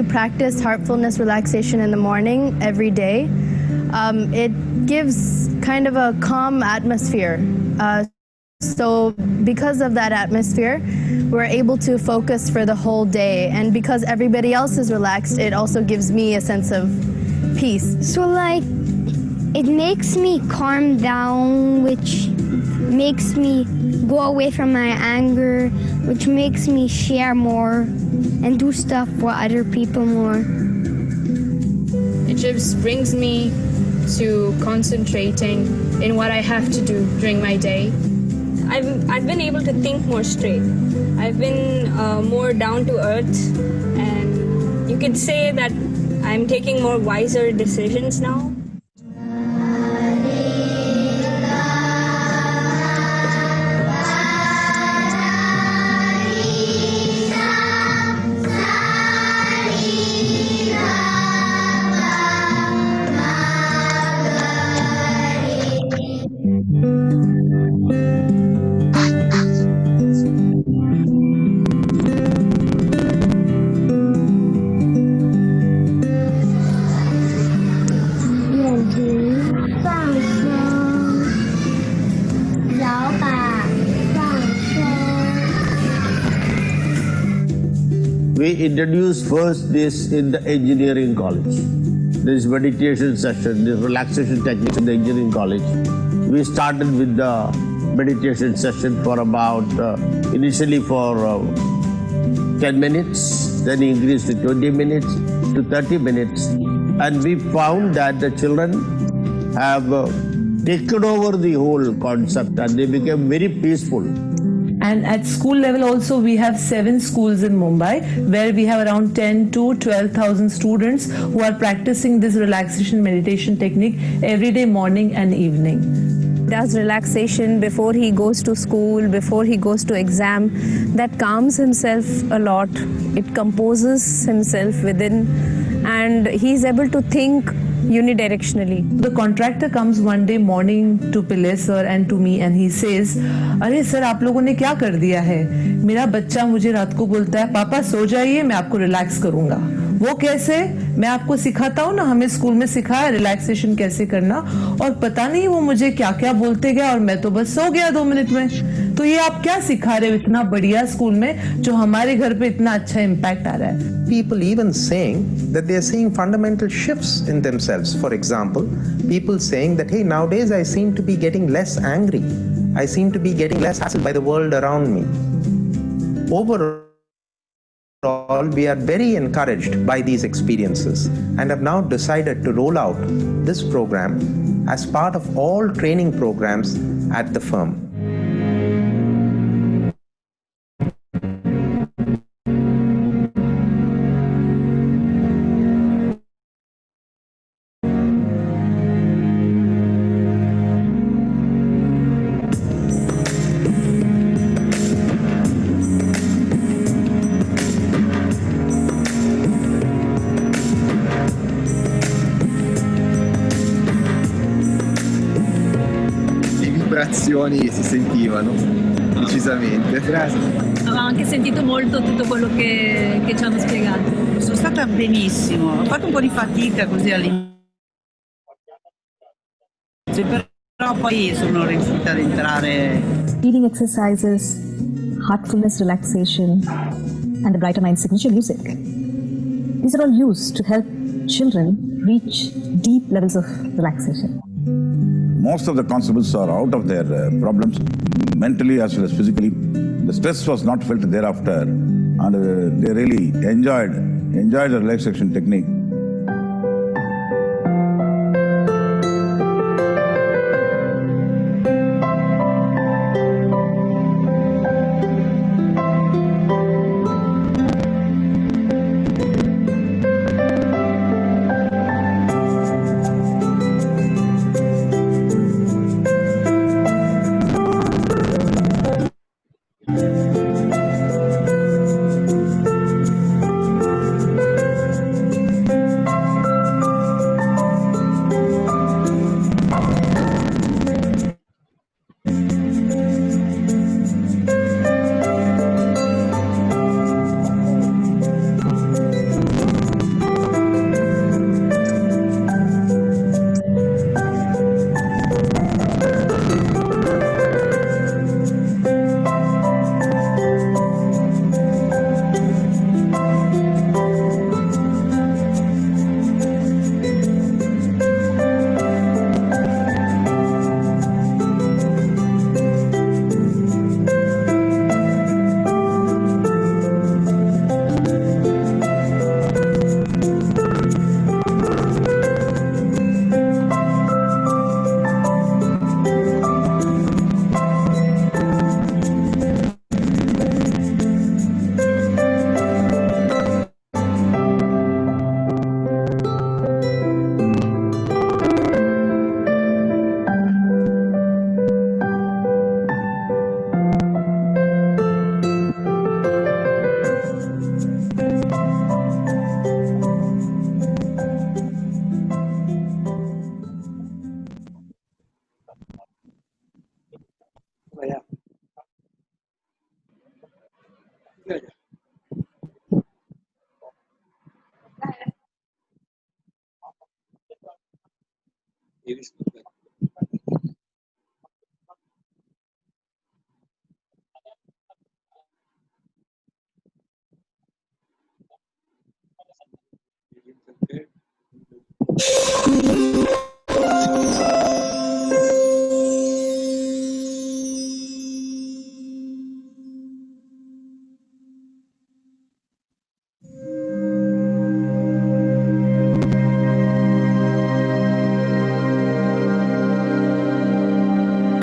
practice heartfulness relaxation in the morning every day, it gives kind of a calm atmosphere. So because of that atmosphere, we're able to focus for the whole day. And because everybody else is relaxed, it also gives me a sense of peace. So like, it makes me calm down, which makes me go away from my anger, which makes me share more and do stuff for other people more. It just brings me to concentrating in what I have to do during my day. I've been able to think more straight. I've been more down to earth, and you could say that I'm taking more wiser decisions now. We introduced first this in the engineering college. This meditation session, this relaxation techniques in the engineering college. We started with the meditation session for about, initially for 10 minutes, then increased to 20 minutes, to 30 minutes. And we found that the children have taken over the whole concept and they became very peaceful. And at school level also, we have 7 schools in Mumbai where we have around 10 to 12,000 students who are practicing this relaxation meditation technique every day, morning and evening. Does relaxation before he goes to school, before he goes to exam. That calms himself a lot. It composes himself within, and he's able to think unidirectionally. The contractor comes one day morning to Pillai sir and to me and he says, अरे sir आप लोगों ने क्या कर दिया है? मेरा बच्चा मुझे रात को बोलता है पापा सो जाइए मैं आपको रिलैक्स करूंगा. वो कैसे? मैं आपको सिखाता हूँ ना, हमें स्कूल में सिखाया रिलैक्सेशन कैसे करना, और पता नहीं वो मुझे क्या क्या बोलते गया और मैं तो बस सो गया 2 मिनट में. तो ये आप क्या सिखा रहे हो इतना बढ़िया स्कूल में जो हमारे घर पे इतना अच्छा इम्पैक्ट आ रहा है. People even saying that they are seeing fundamental shifts in themselves. For example, people saying that, hey, nowadays I seem to be getting less angry. I seem to be getting less hassled by the world around me. Overall, we are very encouraged by these experiences and have now decided to roll out this program as part of all training programs at the firm. Si sentivano decisamente. Grazie. Ho anche sentito molto tutto quello che ci hanno spiegato. Sono stata benissimo, ho fatto un po' di fatica così all'inizio, però poi sono riuscita ad entrare. Breathing exercises, heartfulness relaxation, and the Brighter Mind signature music. These are all used to help children reach deep levels of relaxation. Most of the constables are out of their problems, mentally as well as physically. The stress was not felt thereafter, and they really enjoyed the relaxation technique.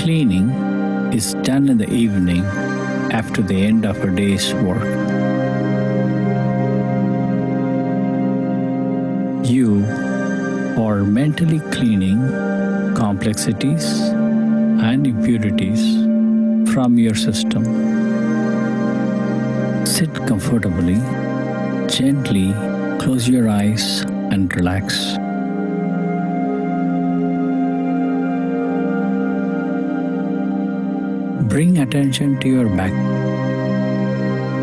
Cleaning is done in the evening after the end of a day's work. You are mentally cleaning complexities and impurities from your system. Sit comfortably, gently close your eyes and relax. Bring attention to your back,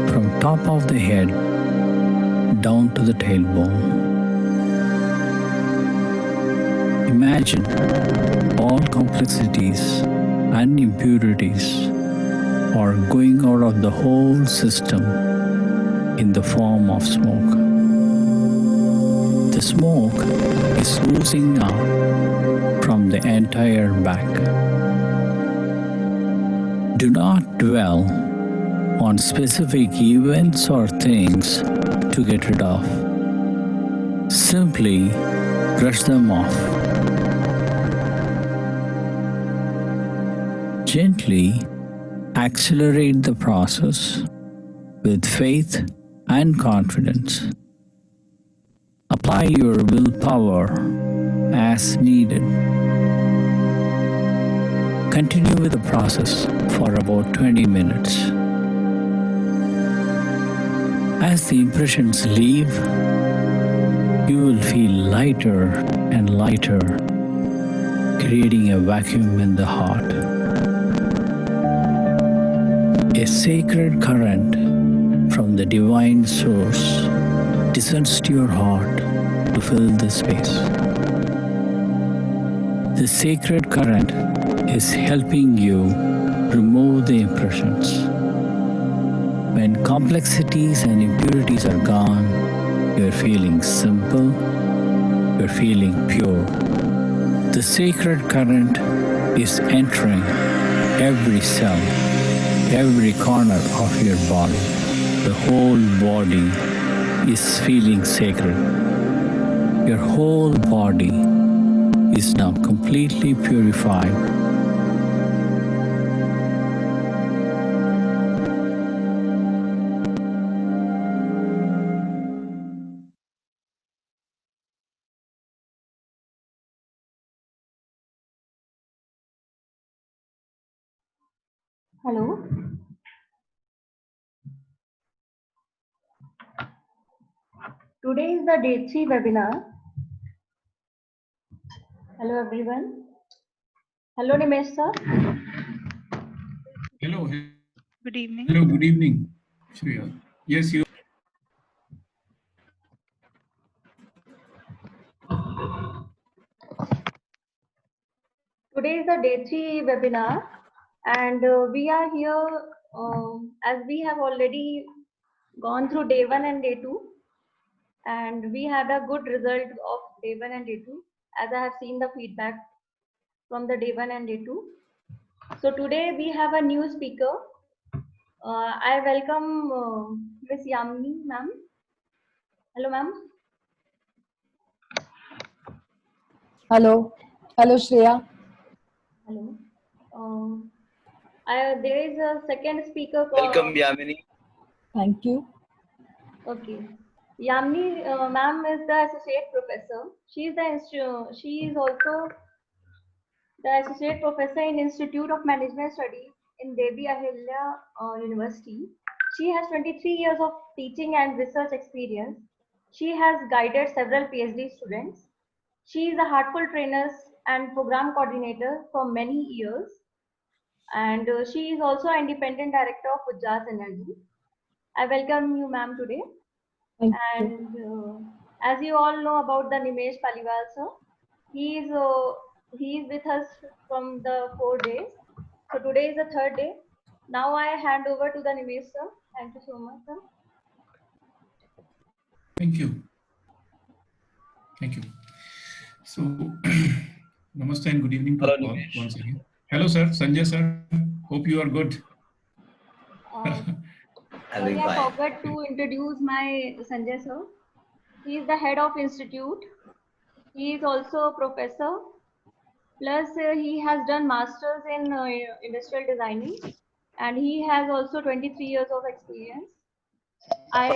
from top of the head down to the tailbone. Imagine all complexities and impurities are going out of the whole system in the form of smoke. The smoke is oozing out from the entire back. Do not dwell on specific events or things to get rid of. Simply brush them off. Gently accelerate the process with faith and confidence. Apply your willpower as needed. Continue with the process for about 20 minutes. As the impressions leave, you will feel lighter and lighter, creating a vacuum in the heart. A sacred current from the divine source descends to your heart to fill the space. The sacred current is helping you remove the impressions. When complexities and impurities are gone, you're feeling simple, you're feeling pure. The sacred current is entering every cell, every corner of your body. The whole body is feeling sacred. Your whole body is now completely purified. Hello. Today is the day 3 webinar. Hello everyone. Hello Nimesh sir. Hello. Good evening. Hello, good evening, Shreya. Yes, you. Today is the day 3 webinar, and we are here as we have already gone through day 1 and day 2, and we had a good result of day 1 and day 2 as I have seen the feedback from the day 1 and day 2. So today we have a new speaker. I welcome Miss Yamini ma'am. Hello ma'am. Hello. Hello Shreya. Hello. There is a second speaker called. Welcome, Yamini. Thank you. Okay. Yamini ma'am is the associate professor. She is also the associate professor in Institute of Management Studies in Devi Ahilya University. She has 23 years of teaching and research experience. She has guided several PhD students. She is a Heartful trainer and program coordinator for many years. And she is also an independent director of Ujjas Energy. I welcome you, ma'am, today. Thank and as you all know about the Nimesh Paliwal, sir, he is he is with us from the 4 days. So today is the third day. Now I hand over to the Nimesh sir. Thank you so much, sir. Thank you. Thank you. So, namaste and good evening to Hello, all Nimesh. once again. Hello, sir. Sanjay, sir. Hope you are good. Sorry, I forgot to introduce my Sanjay sir. He is the head of institute. He is also a professor. Plus, he has done masters in industrial designing, and he has also 23 years of experience. I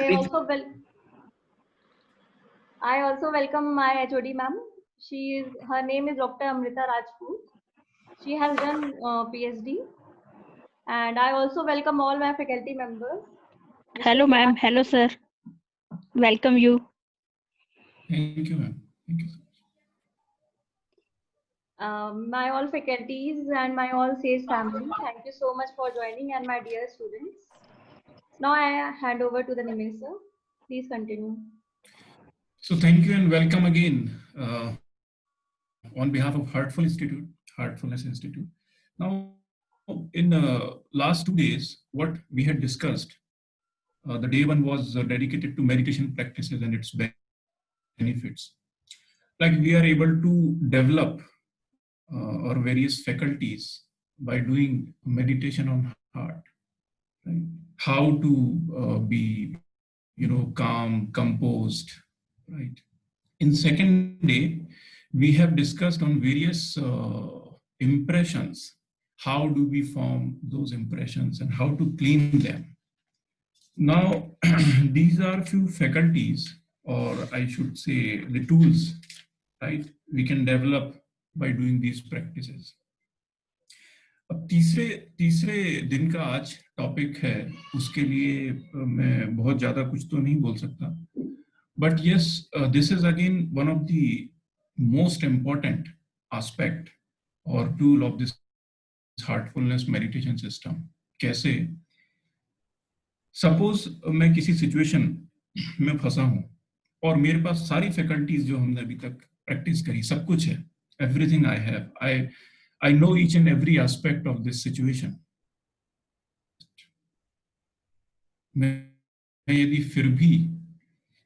also welcome my HOD ma'am. Her name is Dr. Amrita Rajput. She has done PhD, and I also welcome all my faculty members. Hello, ma'am. Hello, sir. Welcome you. Thank you, ma'am. Thank you. My all faculties and my all SAGE family, thank you so much for joining, and my dear students. Now I hand over to the Nimesh sir. Please continue. So thank you and welcome again on behalf of Heartfulness Institute. Now, in last 2 days, what we had discussed, the day one was dedicated to meditation practices and its benefits. Like we are able to develop our various faculties by doing meditation on heart, right? How to be, calm, composed, right? In second day, we have discussed on various impressions. How do we form those impressions and how to clean them? Now, these are few faculties, or I should say the tools, right? We can develop by doing these practices. अब तीसरे दिन का आज topic है, उसके लिए मैं बहुत ज्यादा कुछ तो नहीं बोल सकता, but yes, this is again one of the most important aspect or tool of this heartfulness meditation system. कैसे? Suppose मैं किसी सिचुएशन में फंसा हूं और मेरे पास सारी फैकल्टीज जो हमने अभी तक प्रैक्टिस करी, सब कुछ है, everything I have, I know each and every aspect of this situation. मैं यदि फिर भी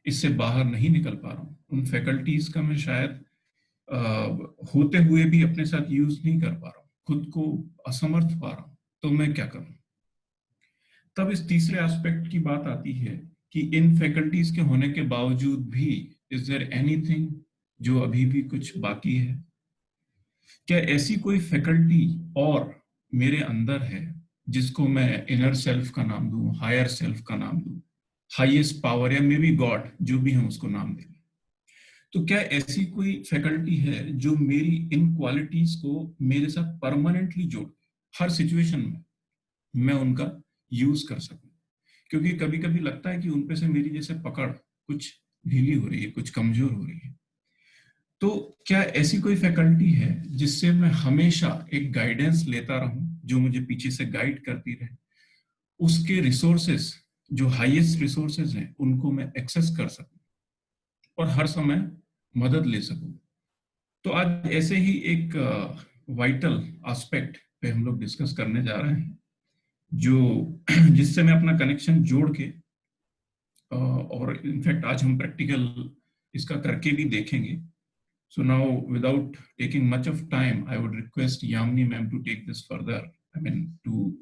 इससे बाहर नहीं निकल पा रहा हूं, उन फैकल्टीज का मैं शायद होते हुए भी अपने साथ यूज नहीं कर पा रहा हूं, खुद को असमर्थ पा रहा हूं, तो मैं क्या करूं? तब इस तीसरे एस्पेक्ट की बात आती है कि इन फैकल्टीज के होने के बावजूद भी इज देयर एनीथिंग जो अभी भी कुछ बाकी है? क्या ऐसी कोई फैकल्टी और मेरे अंदर है जिसको मैं इनर सेल्फ का नाम दूं, हायर सेल्फ का नाम दूं, हाईएस्ट पावर या मे बी गॉड, जो भी हम उसको नाम दें? तो क्या ऐसी कोई फैकल्टी है जो मेरी इन क्वालिटीज को मेरे साथ परमानेंटली जोड़, हर सिचुएशन में मैं उनका यूज कर सकूं? क्योंकि कभी कभी लगता है कि उन पे से मेरी जैसे पकड़ कुछ ढीली हो रही है, कुछ कमजोर हो रही है। तो क्या ऐसी कोई फैकल्टी है जिससे मैं हमेशा एक गाइडेंस लेता रहूं, जो मुझे पीछे से गाइड करती रहे, उसके रिसोर्सेस जो हाईएस्ट रिसोर्सेस हैं उनको मैं एक्सेस कर सकूं और हर समय मदद ले सकूं? तो आज ऐसे ही एक वाइटल एस्पेक्ट पे हम लोग डिस्कस करने जा रहे हैं, जो जिससे मैं अपना कनेक्शन जोड़ के और इनफैक्ट आज हम प्रैक्टिकल इसका करके भी देखेंगे. So now, without taking much of time, I would request Yamini ma'am to take this further. I mean, to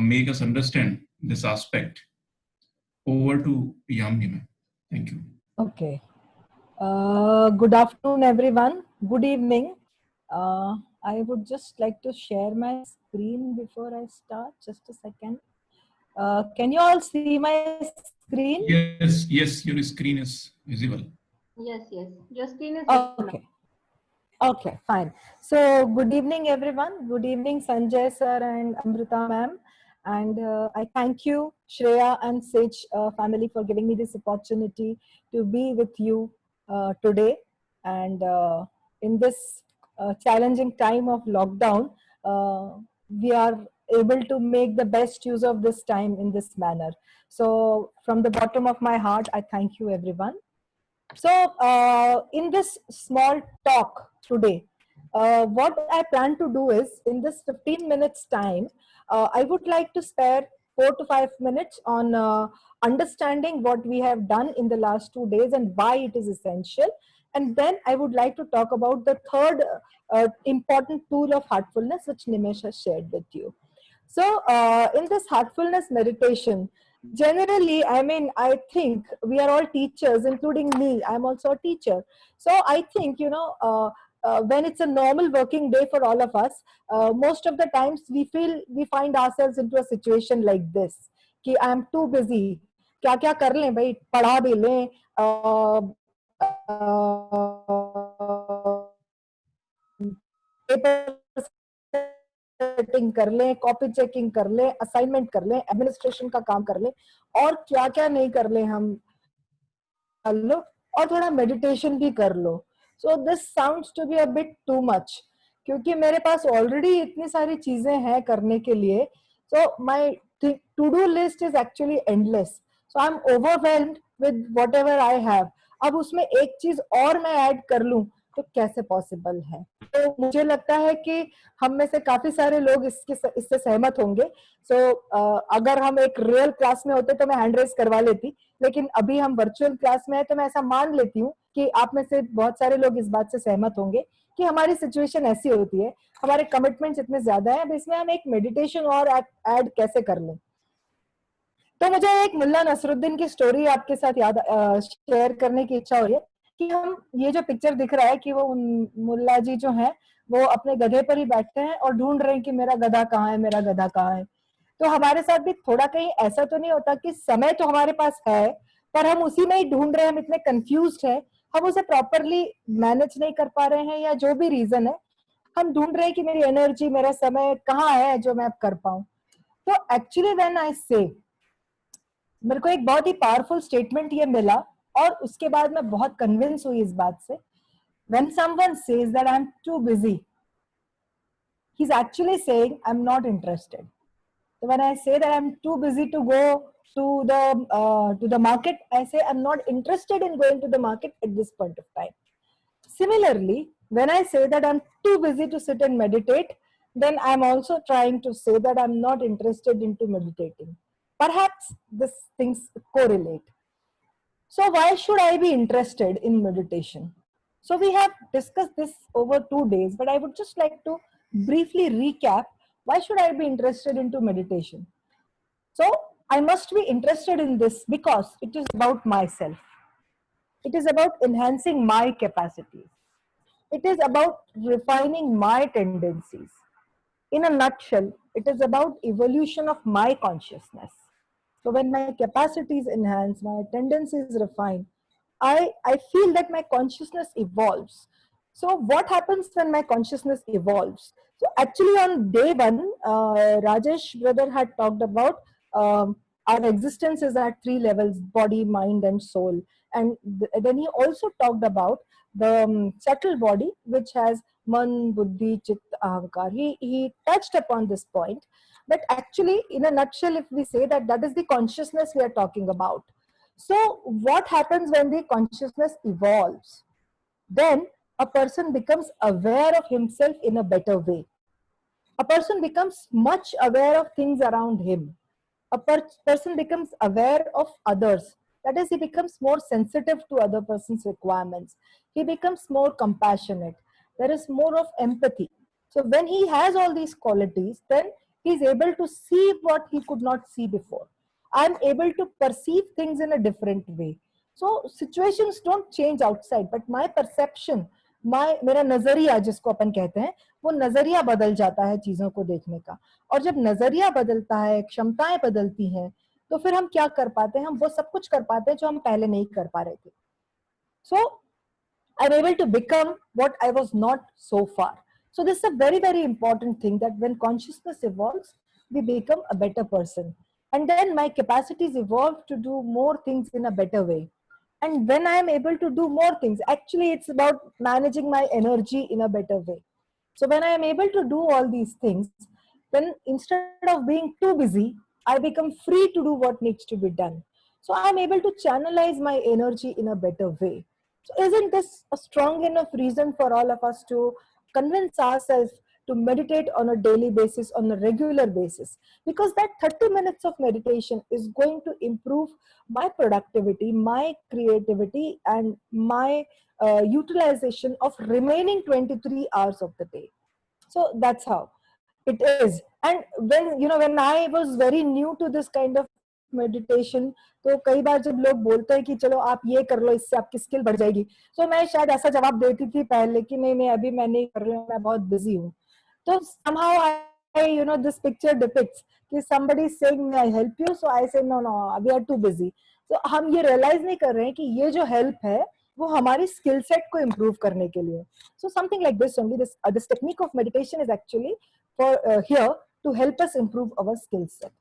make us understand this aspect. Over to Yamini ma'am. Thank you. Okay. Good afternoon, everyone. Good evening. I would just like to share my screen before I start. Just a second. Can you all see my screen? Yes, your screen is visible. Yes. Your screen is okay. Okay, fine. So, good evening, everyone. Good evening, Sanjay sir and Amrita ma'am. And I thank you, Shreya and SAGE family, for giving me this opportunity to be with you today. And in this challenging time of lockdown, we are able to make the best use of this time in this manner. So, from the bottom of my heart, I thank you, everyone. So, in this small talk today, what I plan to do is in this 15 minutes time, I would like to spare 4 to 5 minutes on understanding what we have done in the last 2 days and why it is essential. And then I would like to talk about the third important tool of heartfulness, which Nimesh has shared with you. So, in this heartfulness meditation, generally, I mean, I think we are all teachers, including me. I'm also a teacher. So, I think, when it's a normal working day for all of us, most of the times we find ourselves into a situation like this. कि I'm too busy. क्या क्या कर लें भाई, पढ़ा भी लें, paper setting कर लें, कॉपी चेकिंग कर लें, असाइनमेंट कर लें, एडमिनिस्ट्रेशन का काम कर लें, और क्या क्या नहीं कर लें हम कर लो, और थोड़ा मेडिटेशन भी कर लो. So this sounds to be a bit too much, क्योंकि मेरे पास ऑलरेडी इतनी सारी चीजें हैं करने के लिए. So my to do list is actually endless. So I am overwhelmed with whatever I have. अब उसमें एक चीज और मैं ऐड कर लूं तो कैसे पॉसिबल है? तो मुझे लगता है कि हम में से काफी सारे लोग इससे सहमत होंगे. सो अगर हम एक रियल क्लास में होते तो मैं हैंड रेस करवा लेती, लेकिन अभी हम वर्चुअल क्लास में है तो मैं ऐसा मान लेती हूँ कि आप में से बहुत सारे लोग इस बात से सहमत होंगे कि हमारी सिचुएशन ऐसी होती है, हमारे कमिटमेंट्स इतने ज्यादा है, अब इसमें हम एक मेडिटेशन और ऐड कैसे कर लें. तो मुझे एक मुल्ला नसरुद्दीन की स्टोरी आपके साथ याद शेयर करने की इच्छा हो रही है कि हम ये जो पिक्चर दिख रहा है कि वो मुल्ला जी जो हैं वो अपने गधे पर ही बैठते हैं और ढूंढ रहे हैं कि मेरा गधा कहाँ है, मेरा गधा कहाँ है. तो हमारे साथ भी थोड़ा कहीं ऐसा तो नहीं होता कि समय तो हमारे पास है पर हम उसी में ही ढूंढ रहे हैं, हम इतने कंफ्यूज्ड हैं, हम उसे प्रॉपरली मैनेज नहीं कर पा रहे हैं, या जो भी रीजन है हम ढूंढ रहे हैं कि मेरी एनर्जी, मेरा समय कहाँ है जो मैं अब कर पाऊं. तो एक्चुअली व्हेन आई से, मेरे को एक बहुत ही पावरफुल स्टेटमेंट ये मिला और उसके बाद मैं बहुत कन्विंस हुई इस बात से. When someone says that I'm too busy, he's actually saying I'm not interested. So when I say that I'm too busy to go to the market, I say I'm not interested in going to the market at this point of time. Similarly, when I say that I'm too busy to sit and meditate, then I'm also trying to say that I'm not interested into meditating. Perhaps these things correlate. So why should I be interested in meditation? So we have discussed this over 2 days, but I would just like to briefly recap. Why should I be interested into meditation? So I must be interested in this because it is about myself. It is about enhancing my capacities. It is about refining my tendencies. In a nutshell, it is about evolution of my consciousness. So when my capacities enhance, my tendencies refine, I feel that my consciousness evolves. So what happens when my consciousness evolves? So actually on day one, Rajesh brother had talked about our existence is at 3 levels: body, mind, and soul. And then he also talked about the subtle body, which has man, buddhi, chit, ahankar. He touched upon this point. But actually, in a nutshell, if we say that that is the consciousness we are talking about. So what happens when the consciousness evolves? Then a person becomes aware of himself in a better way. A person becomes much aware of things around him. A person becomes aware of others. That is, he becomes more sensitive to other person's requirements. He becomes more compassionate. There is more of empathy. So when he has all these qualities, then he is able to see what he could not see before. I am able to perceive things in a different way. So situations don't change outside, but my perception, मेरा नजरिया जिसको अपन कहते हैं, वो नजरिया बदल जाता है चीजों को देखने का. और जब नजरिया बदलता है, क्षमताएं बदलती हैं, तो फिर हम क्या कर पाते हैं? हम वो सब कुछ कर पाते हैं जो हम पहले नहीं कर पा रहे थे. So I'm able to become what I was not so far. So this is a very, very important thing, that when consciousness evolves, we become a better person. And then my capacities evolve to do more things in a better way. And when I am able to do more things, actually it's about managing my energy in a better way. So when I am able to do all these things, then instead of being too busy, I become free to do what needs to be done. So I'm able to channelize my energy in a better way. So isn't this a strong enough reason for all of us to convince ourselves to meditate on a daily basis, on a regular basis? Because that 30 minutes of meditation is going to improve my productivity, my creativity, and my utilization of remaining 23 hours of the day. So that's how it is. And when I was very new to this kind of meditation, तो कई बार जब लोग बोलते हैं कि चलो आप ये कर लो, इससे आपकी स्किल बढ़ जाएगी, तो मैं शायद ऐसा जवाब देती थी पहले कि नहीं अभी मैं नहीं कर रही हूँ, मैं बहुत बिजी हूँ. तो somehow this picture depicts कि somebody is saying may I help you, so I say no we are too busy. तो हम ये realize नहीं कर रहे हैं कि ये जो help है वो हमारी skill set को improve करने के लिए. So something like this only, this technique of meditation is actually for here to help us improve our skill set.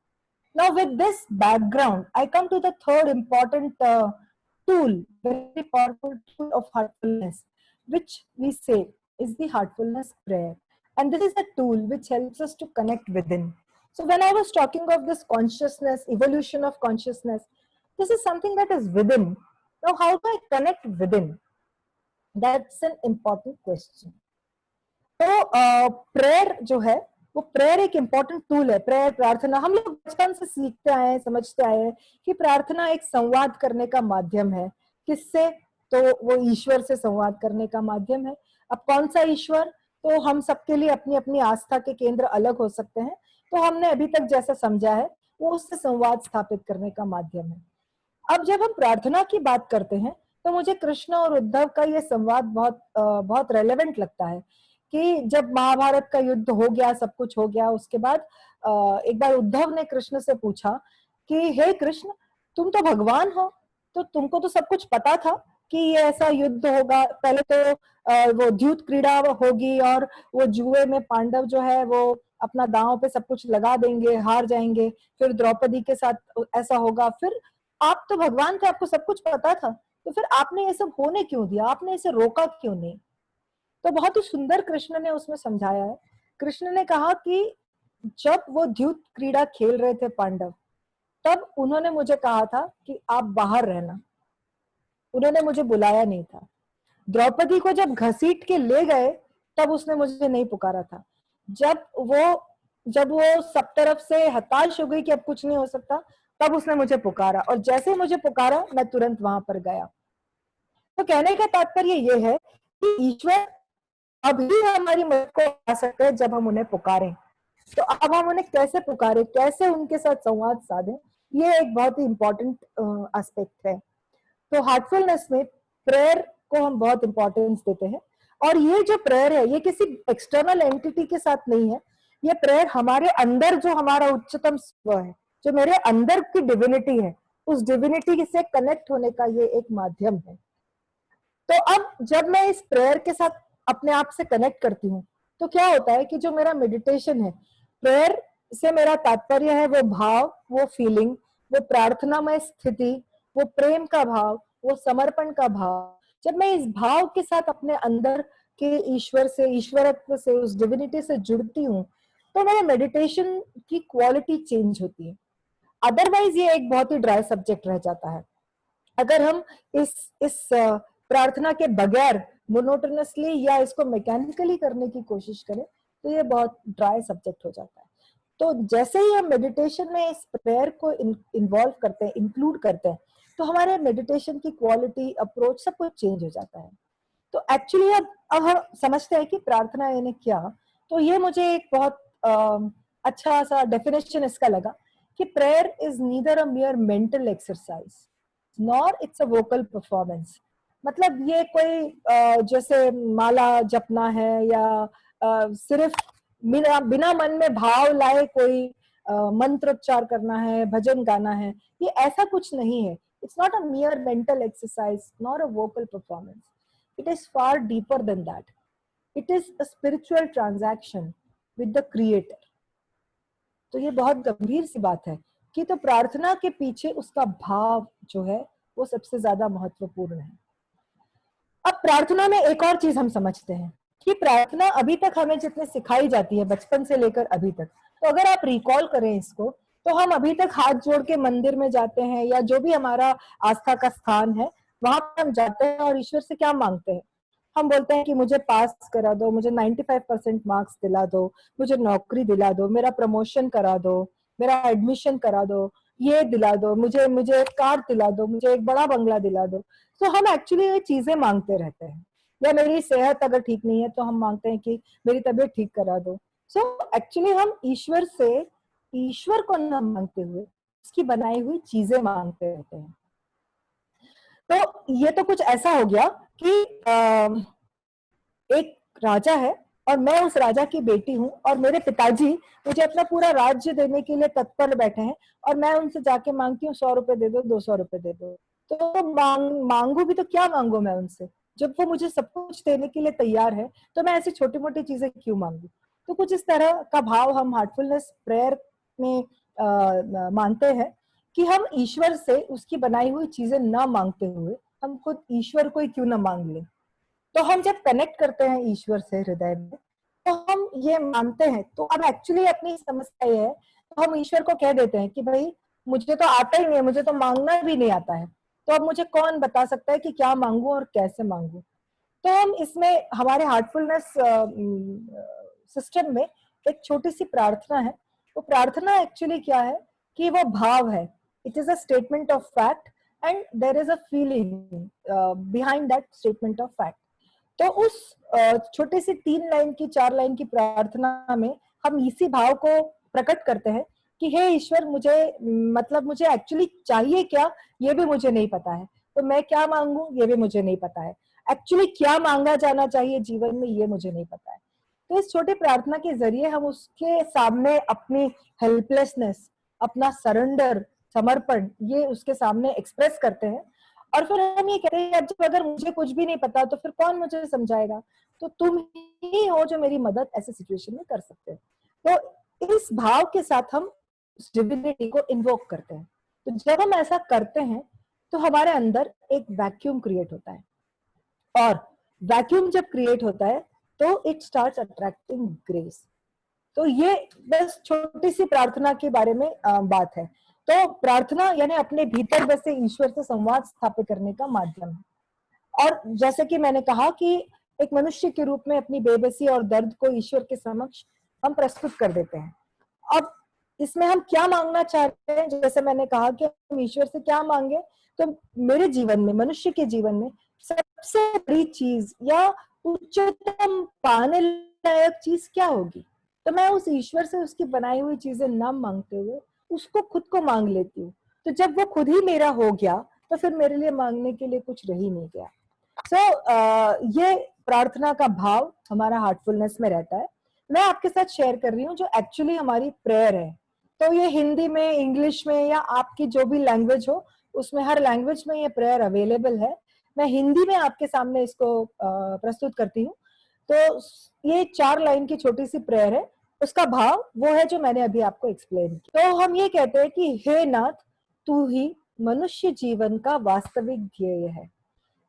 Now with this background, I come to the third important tool, very powerful tool of heartfulness, which we say is the heartfulness prayer. And this is a tool which helps us to connect within. So when I was talking of this consciousness, evolution of consciousness, this is something that is within. Now how do I connect within? That's an important question. तो prayer जो है वो prayer एक important tool है. Prayer, प्रार्थना, हम लोग बचपन से सीखते आए हैं, समझते आए हैं कि प्रार्थना एक संवाद करने का माध्यम है. किससे? तो वो ईश्वर से संवाद करने का माध्यम है. अब कौन सा ईश्वर? तो हम सबके लिए अपनी अपनी आस्था के केंद्र अलग हो सकते हैं. तो हमने अभी तक जैसा समझा है वो उससे संवाद स्थापित करने का माध्यम है. अब जब हम प्रार्थना की बात करते हैं तो मुझे कृष्ण और उद्धव का ये संवाद बहुत रेलेवेंट लगता है कि जब महाभारत का युद्ध हो गया, सब कुछ हो गया, उसके बाद एक बार उद्धव ने कृष्ण से पूछा कि हे कृष्ण, तुम तो भगवान हो, तो तुमको तो सब कुछ पता था कि ये ऐसा युद्ध होगा. पहले तो वो द्यूत क्रीड़ा होगी और वो जुए में पांडव जो है वो अपना दांव पे सब कुछ लगा देंगे, हार जाएंगे. फिर द्रौपदी के साथ ऐसा होगा. फिर आप तो भगवान थे, आपको सब कुछ पता था, तो फिर आपने ये सब होने क्यों दिया? आपने इसे रोका क्यों नहीं? तो बहुत ही सुंदर कृष्ण ने उसमें समझाया है. कृष्ण ने कहा कि जब वो द्यूत क्रीड़ा खेल रहे थे पांडव, तब उन्होंने मुझे कहा था कि आप बाहर रहना. उन्होंने मुझे बुलाया नहीं था. द्रौपदी को जब घसीट के ले गए तब उसने मुझे नहीं पुकारा था. जब वो सब तरफ से हताश हो गई कि अब कुछ नहीं हो सकता, तब उसने मुझे पुकारा, और जैसे ही मुझे पुकारा मैं तुरंत वहां पर गया. तो कहने का तात्पर्य ये है कि ईश्वर अभी हमारी मदद को आ सकते हैं जब हम उन्हें पुकारें. तो अब हम उन्हें कैसे पुकारें, कैसे उनके साथ संवाद साधें, ये एक बहुत ही इंपॉर्टेंट एस्पेक्ट है. तो हार्टफुलनेस में प्रेयर को हम बहुत इंपॉर्टेंस देते हैं. और ये जो प्रेयर है ये किसी एक्सटर्नल एंटिटी के साथ नहीं है. ये प्रेयर हमारे अंदर जो हमारा उच्चतम स्व है, जो मेरे अंदर की डिविनिटी है, उस डिविनिटी से कनेक्ट होने का ये एक माध्यम है. तो अब जब मैं इस प्रेयर के साथ अपने आप से कनेक्ट करती हूँ तो क्या होता है कि जो मेरा मेडिटेशन है, प्रेयर से मेरा तात्पर्य है वो भाव, वो फीलिंग, वो प्रार्थनामय स्थिति, वो प्रेम का भाव, वो समर्पण का भाव. जब मैं इस भाव के साथ अपने अंदर के ईश्वर से, ईश्वरत्व से, उस डिविनिटी से जुड़ती हूँ तो मेरे मेडिटेशन की क्वालिटी चेंज होती है. अदरवाइज ये एक बहुत ही ड्राई सब्जेक्ट रह जाता है. अगर हम इस प्रार्थना के बगैर मोनोटोनसली या इसको मैकेनिकली करने की कोशिश करें तो ये बहुत ड्राई सब्जेक्ट हो जाता है. तो जैसे ही हम मेडिटेशन में इस प्रेयर को इन्वॉल्व करते हैं, इंक्लूड करते हैं, तो हमारे मेडिटेशन की क्वालिटी, अप्रोच, सब कुछ चेंज हो जाता है. तो एक्चुअली अब हम समझते हैं कि प्रार्थना यानी क्या. तो ये मुझे एक बहुत अच्छा सा डेफिनेशन इसका लगा कि prayer is neither a मियर mental exercise nor it's a vocal performance. मतलब ये कोई जैसे माला जपना है या सिर्फ बिना मन में भाव लाए कोई मंत्रोच्चार करना है, भजन गाना है, ये ऐसा कुछ नहीं है. It's not a mere mental exercise nor a vocal performance. It is far deeper than that. It is a spiritual transaction with the Creator. तो ये बहुत गंभीर सी बात है कि तो प्रार्थना के पीछे उसका भाव जो है वो सबसे ज्यादा महत्वपूर्ण है. अब प्रार्थना में एक और चीज हम समझते हैं कि प्रार्थना अभी तक हमें जितने सिखाई जाती है बचपन से लेकर अभी तक, तो अगर आप रिकॉल करें इसको, तो हम अभी तक हाथ जोड़ के मंदिर में जाते हैं या जो भी हमारा आस्था का स्थान है वहां पर हम जाते हैं और ईश्वर से क्या मांगते हैं? हम बोलते हैं कि मुझे पास करा दो, मुझे 95% मार्क्स दिला दो, मुझे नौकरी दिला दो, मेरा प्रमोशन करा दो, मेरा एडमिशन करा दो, ये दिला दो, मुझे मुझे एक कार दिला दो, मुझे एक बड़ा बंगला दिला दो। तो हम एक्चुअली ये चीजें मांगते रहते हैं। या मेरी सेहत अगर ठीक नहीं है तो हम मांगते हैं कि मेरी तबीयत ठीक करा दो। सो एक्चुअली हम ईश्वर से, ईश्वर को न मांगते हुए उसकी बनाई हुई चीजें मांगते रहते हैं। तो ये तो कुछ ऐसा हो गया कि एक राजा है और मैं उस राजा की बेटी हूँ और मेरे पिताजी मुझे अपना पूरा राज्य देने के लिए तत्पर बैठे हैं और मैं उनसे जाके मांगती हूँ 100 रुपए दे दो, 200 रुपए दे दो। तो मांगू भी तो क्या मांगू मैं उनसे, जब वो मुझे सब कुछ देने के लिए तैयार है तो मैं ऐसी छोटी मोटी चीजें क्यों मांगू? तो कुछ इस तरह का भाव हम हार्टफुलनेस प्रेयर में मानते हैं कि हम ईश्वर से उसकी बनाई हुई चीजें ना मांगते हुए हम खुद ईश्वर को ही क्यों ना मांग लें। तो हम जब कनेक्ट करते हैं ईश्वर से हृदय में तो हम ये मानते हैं। तो अब एक्चुअली अपनी समस्या ये है, तो हम ईश्वर को कह देते हैं कि भाई मुझे तो आता ही नहीं है, मुझे तो मांगना भी नहीं आता है, तो अब मुझे कौन बता सकता है कि क्या मांगू और कैसे मांगू? तो हम इसमें हमारे हार्टफुलनेस सिस्टम में एक छोटी सी प्रार्थना है। वो प्रार्थना एक्चुअली क्या है कि वो भाव है, it is a statement of fact and there is a feeling behind that statement of fact. तो उस छोटे से 3 लाइन की 4 लाइन की प्रार्थना में हम इसी भाव को प्रकट करते हैं कि हे ईश्वर, मुझे मतलब मुझे एक्चुअली चाहिए क्या ये भी मुझे नहीं पता है, तो मैं क्या मांगू ये भी मुझे नहीं पता है, एक्चुअली क्या मांगा जाना चाहिए जीवन में ये मुझे नहीं पता है। तो इस छोटी प्रार्थना के जरिए हम उसके सामने अपनी हेल्पलेसनेस, अपना सरेंडर, समर्पण, ये उसके सामने एक्सप्रेस करते हैं। और फिर हम ये कहते हैं जब अगर मुझे कुछ भी नहीं पता तो फिर कौन मुझे समझाएगा, तो तुम ही हो जो मेरी मदद ऐसे सिचुएशन में कर सकते हैं। तो इस भाव के साथ हम डिविनिटी को इन्वोक करते हैं। तो जब हम ऐसा करते हैं तो हमारे अंदर एक वैक्यूम क्रिएट होता है, और वैक्यूम जब क्रिएट होता है तो इट स्टार्ट्स अट्रैक्टिंग ग्रेस। तो ये बस छोटी सी प्रार्थना के बारे में बात है। तो प्रार्थना यानी अपने भीतर बसे ईश्वर से संवाद स्थापित करने का माध्यम है। और जैसे कि मैंने कहा कि एक मनुष्य के रूप में अपनी बेबसी और दर्द को ईश्वर के समक्ष हम प्रस्तुत कर देते हैं। अब इसमें हम क्या मांगना चाहते हैं, जैसे मैंने कहा कि हम ईश्वर से क्या मांगे, तो मेरे जीवन में, मनुष्य के जीवन में सबसे बड़ी चीज या उच्चतम पाने लायक चीज क्या होगी? तो मैं उस ईश्वर से उसकी बनाई हुई चीजें ना मांगते हुए उसको खुद को मांग लेती हूँ। तो जब वो खुद ही मेरा हो गया तो फिर मेरे लिए मांगने के लिए कुछ रह ही नहीं गया। ये प्रार्थना का भाव हमारा हार्टफुलनेस में रहता है। मैं आपके साथ शेयर कर रही हूँ जो एक्चुअली हमारी प्रेयर है। तो ये हिंदी में, इंग्लिश में या आपकी जो भी लैंग्वेज हो उसमें, हर लैंग्वेज में ये प्रेयर अवेलेबल है। मैं हिंदी में आपके सामने इसको प्रस्तुत करती हूँ। तो ये 4 लाइन की छोटी सी प्रेयर है, उसका भाव वो है जो मैंने अभी आपको एक्सप्लेन किया। तो हम ये कहते हैं कि हे नाथ, तू ही मनुष्य जीवन का वास्तविक ध्येय है।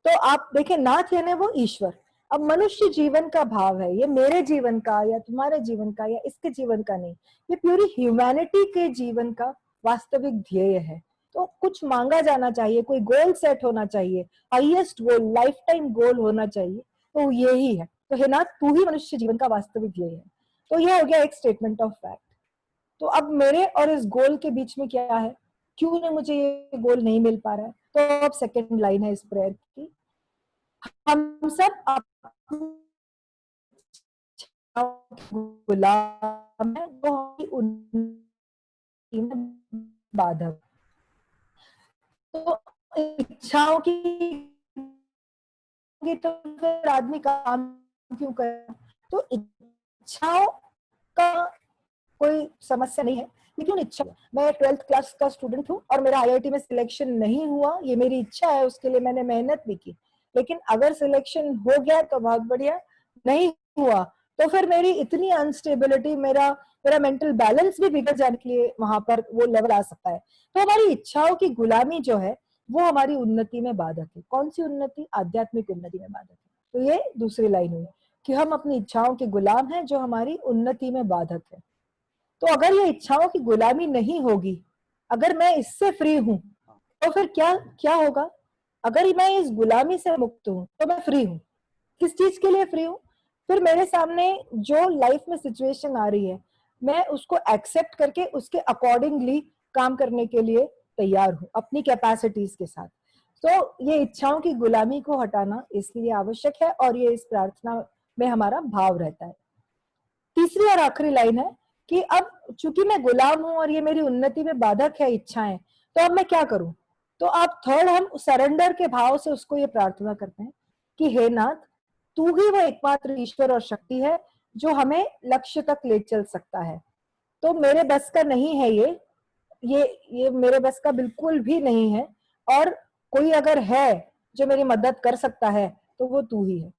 तो आप देखें, नाथ यानी वो ईश्वर। अब मनुष्य जीवन का भाव है, ये मेरे जीवन का या तुम्हारे जीवन का या इसके जीवन का नहीं, ये पूरी ह्यूमैनिटी के जीवन का वास्तविक ध्येय है। तो कुछ मांगा जाना चाहिए, कोई गोल सेट होना चाहिए, highest goal, life time goal होना चाहिए, तो यही है। तो हे नाथ, तू ही मनुष्य जीवन का वास्तविक ध्येय है। तो ये हो गया एक स्टेटमेंट ऑफ फैक्ट। तो अब मेरे और इस गोल के बीच में क्या है, क्यों ना मुझे ये गोल नहीं मिल पा रहा है? तो अब सेकंड लाइन है इस प्रेयर की, हम सब गुलाम है, वो बाधक। तो इच्छाओं की तो फिर आदमी काम क्यों करे? तो इच्छाओं का कोई समस्या नहीं है, लेकिन इच्छा, मैं 12th क्लास का स्टूडेंट हूँ और मेरा IIT में सिलेक्शन नहीं हुआ, ये मेरी इच्छा है, उसके लिए मैंने मेहनत भी की। लेकिन अगर सिलेक्शन हो गया तो बहुत बढ़िया, नहीं हुआ तो फिर मेरी इतनी अनस्टेबिलिटी, मेरा मेंटल बैलेंस भी बिगड़ जाने के लिए वहां पर वो लेवल आ सकता है। तो हमारी इच्छाओं की गुलामी जो है वो हमारी उन्नति में बाधक है। कौन सी उन्नति? आध्यात्मिक उन्नति में बाधक है। तो ये दूसरी लाइन हुई कि हम अपनी इच्छाओं के गुलाम हैं जो हमारी उन्नति में बाधक है। तो अगर ये इच्छाओं की गुलामी नहीं होगी, अगर मैं इससे फ्री हूं, तो फिर क्या होगा? अगर मैं इस गुलामी से मुक्त हूँ तो मैं फ्री हूँ. किस चीज के लिए फ्री हूँ? फिर मेरे सामने जो लाइफ में सिचुएशन आ रही है, मैं उसको एक्सेप्ट करके उसके अकॉर्डिंगली काम करने के लिए तैयार हूँ अपनी कैपेसिटीज के साथ. तो ये इच्छाओं की गुलामी को हटाना इसलिए आवश्यक है और ये इस प्रार्थना में हमारा भाव रहता है. तीसरी और आखिरी लाइन है कि अब चूंकि मैं गुलाम हूं और ये मेरी उन्नति में बाधक है इच्छाएं, तो अब मैं क्या करूं? तो आप थर्ड हम सरेंडर के भाव से उसको ये प्रार्थना करते हैं कि हे नाथ, तू ही वो एकमात्र ईश्वर और शक्ति है जो हमें लक्ष्य तक ले चल सकता है. तो मेरे बस का नहीं है ये मेरे बस का बिल्कुल भी नहीं है, और कोई अगर है जो मेरी मदद कर सकता है तो वो तू ही है.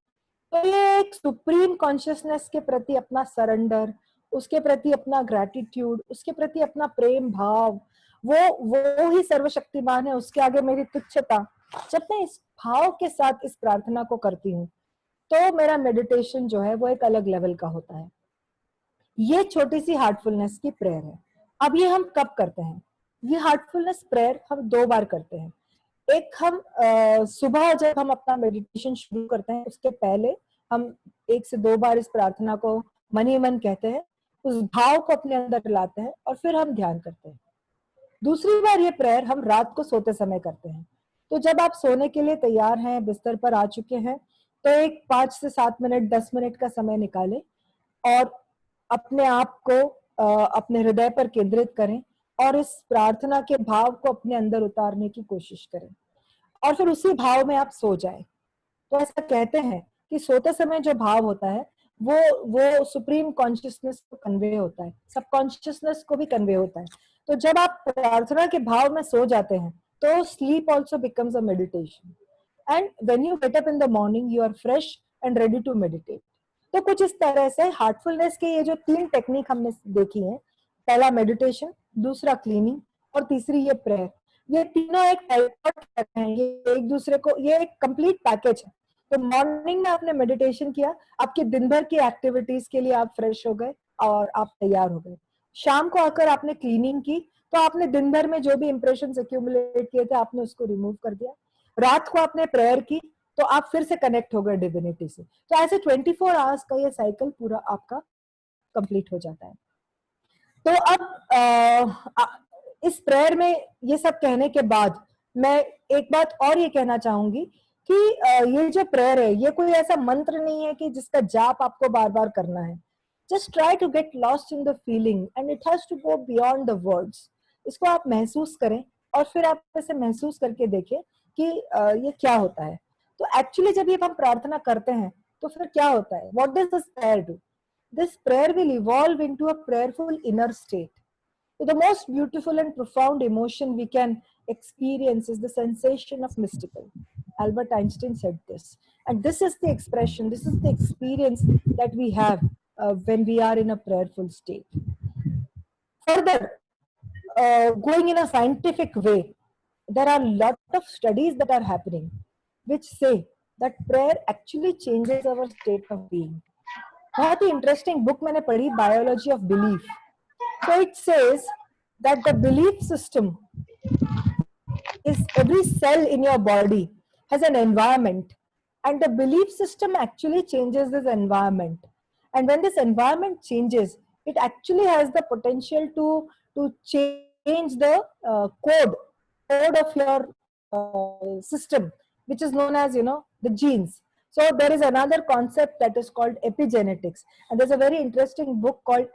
तो ये एक सुप्रीम कॉन्शियसनेस के प्रति अपना सरेंडर, उसके प्रति अपना ग्रैटिट्यूड, उसके प्रति अपना प्रेम भाव, वो ही सर्वशक्तिमान है, उसके आगे मेरी तुच्छता. जब मैं इस भाव के साथ इस प्रार्थना को करती हूँ तो मेरा मेडिटेशन जो है वो एक अलग लेवल का होता है. ये छोटी सी हार्टफुलनेस की प्रेयर है. अब ये हम कब करते हैं? ये हार्टफुलनेस प्रेयर हम 2 बार करते हैं. एक हम सुबह जब हम अपना मेडिटेशन शुरू करते हैं उसके पहले हम 1 से 2 बार इस प्रार्थना को मन ही मन कहते हैं, उस भाव को अपने अंदर लाते हैं और फिर हम ध्यान करते हैं. दूसरी बार ये प्रेयर हम रात को सोते समय करते हैं. तो जब आप सोने के लिए तैयार हैं, बिस्तर पर आ चुके हैं, तो एक 5 से 7 मिनट 10 मिनट का समय निकालें और अपने आप को अपने हृदय पर केंद्रित करें और इस प्रार्थना के भाव को अपने अंदर उतारने की कोशिश करें और फिर उसी भाव में आप सो जाएं. तो ऐसा कहते हैं कि सोते समय जो भाव होता है वो सुप्रीम कॉन्शियसनेस को कन्वे होता है, सबकॉन्शियसनेस को भी कन्वे होता है. तो जब आप प्रार्थना के भाव में सो जाते हैं तो sleep also becomes a meditation, and when you get up in the morning you are fresh and ready to meditate. तो कुछ इस तरह से हार्टफुलनेस के ये जो 3 टेक्निक हमने देखी है, पहला मेडिटेशन, दूसरा क्लीनिंग और तीसरी ये प्रेयर, ये तीनों एक टाइप हैं, ये एक दूसरे को, ये एक कंप्लीट पैकेज है. तो मॉर्निंग में आपने मेडिटेशन किया, आपके दिन भर की एक्टिविटीज के लिए आप फ्रेश हो गए और आप तैयार हो गए. शाम को आकर आपने क्लीनिंग की तो आपने दिन भर में जो भी इंप्रेशंस एक्यूमुलेट किए थे आपने उसको रिमूव कर दिया. रात को आपने प्रेयर की तो आप फिर से कनेक्ट हो गए डिविनिटी से. तो ऐसे 24 आवर्स का ये साइकिल पूरा आपका कंप्लीट हो जाता है. तो अब इस प्रेयर में ये सब कहने के बाद मैं एक बात और ये कहना चाहूंगी कि ये जो प्रेयर है ये कोई ऐसा मंत्र नहीं है कि जिसका जाप आपको बार बार करना है. Just try to get lost in the feeling and it has to go beyond the words. इसको आप महसूस करें और फिर आप ऐसे महसूस करके देखें कि ये क्या होता है. तो एक्चुअली जब ये हम प्रार्थना करते हैं तो फिर क्या होता है? What does this prayer do? This prayer will evolve into a prayerful inner state. So the most beautiful and profound emotion we can experience is the sensation of mystical. Albert Einstein said this. And this is the expression, this is the experience that we have when we are in a prayerful state. Further, going in a scientific way, there are a lot of studies that are happening which say that prayer actually changes our state of being. बहुत ही interesting book मैंने पढ़ी, biology of belief. So it says that the belief system is every cell in your body has an environment and the belief system actually changes this environment, and when this environment changes it actually has the potential to change the code of your system, which is known as the genes. So there is another concept that is called epigenetics, and there's a very interesting book called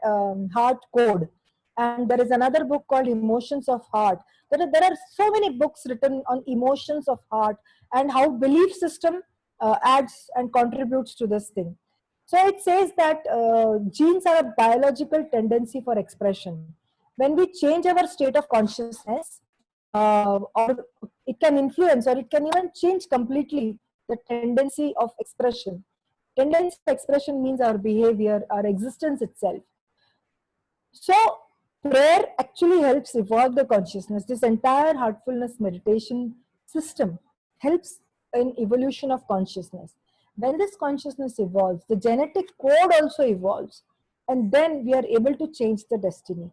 Heart Code, and there is another book called Emotions of Heart. There are so many books written on emotions of heart and how belief system adds and contributes to this thing. So it says that genes are a biological tendency for expression. When we change our state of consciousness, or it can influence or it can even change completely the tendency of expression. Tendency of expression means our behavior, our existence itself. So prayer actually helps evolve the consciousness. This entire heartfulness meditation system helps in evolution of consciousness. When this consciousness evolves, the genetic code also evolves, and then we are able to change the destiny.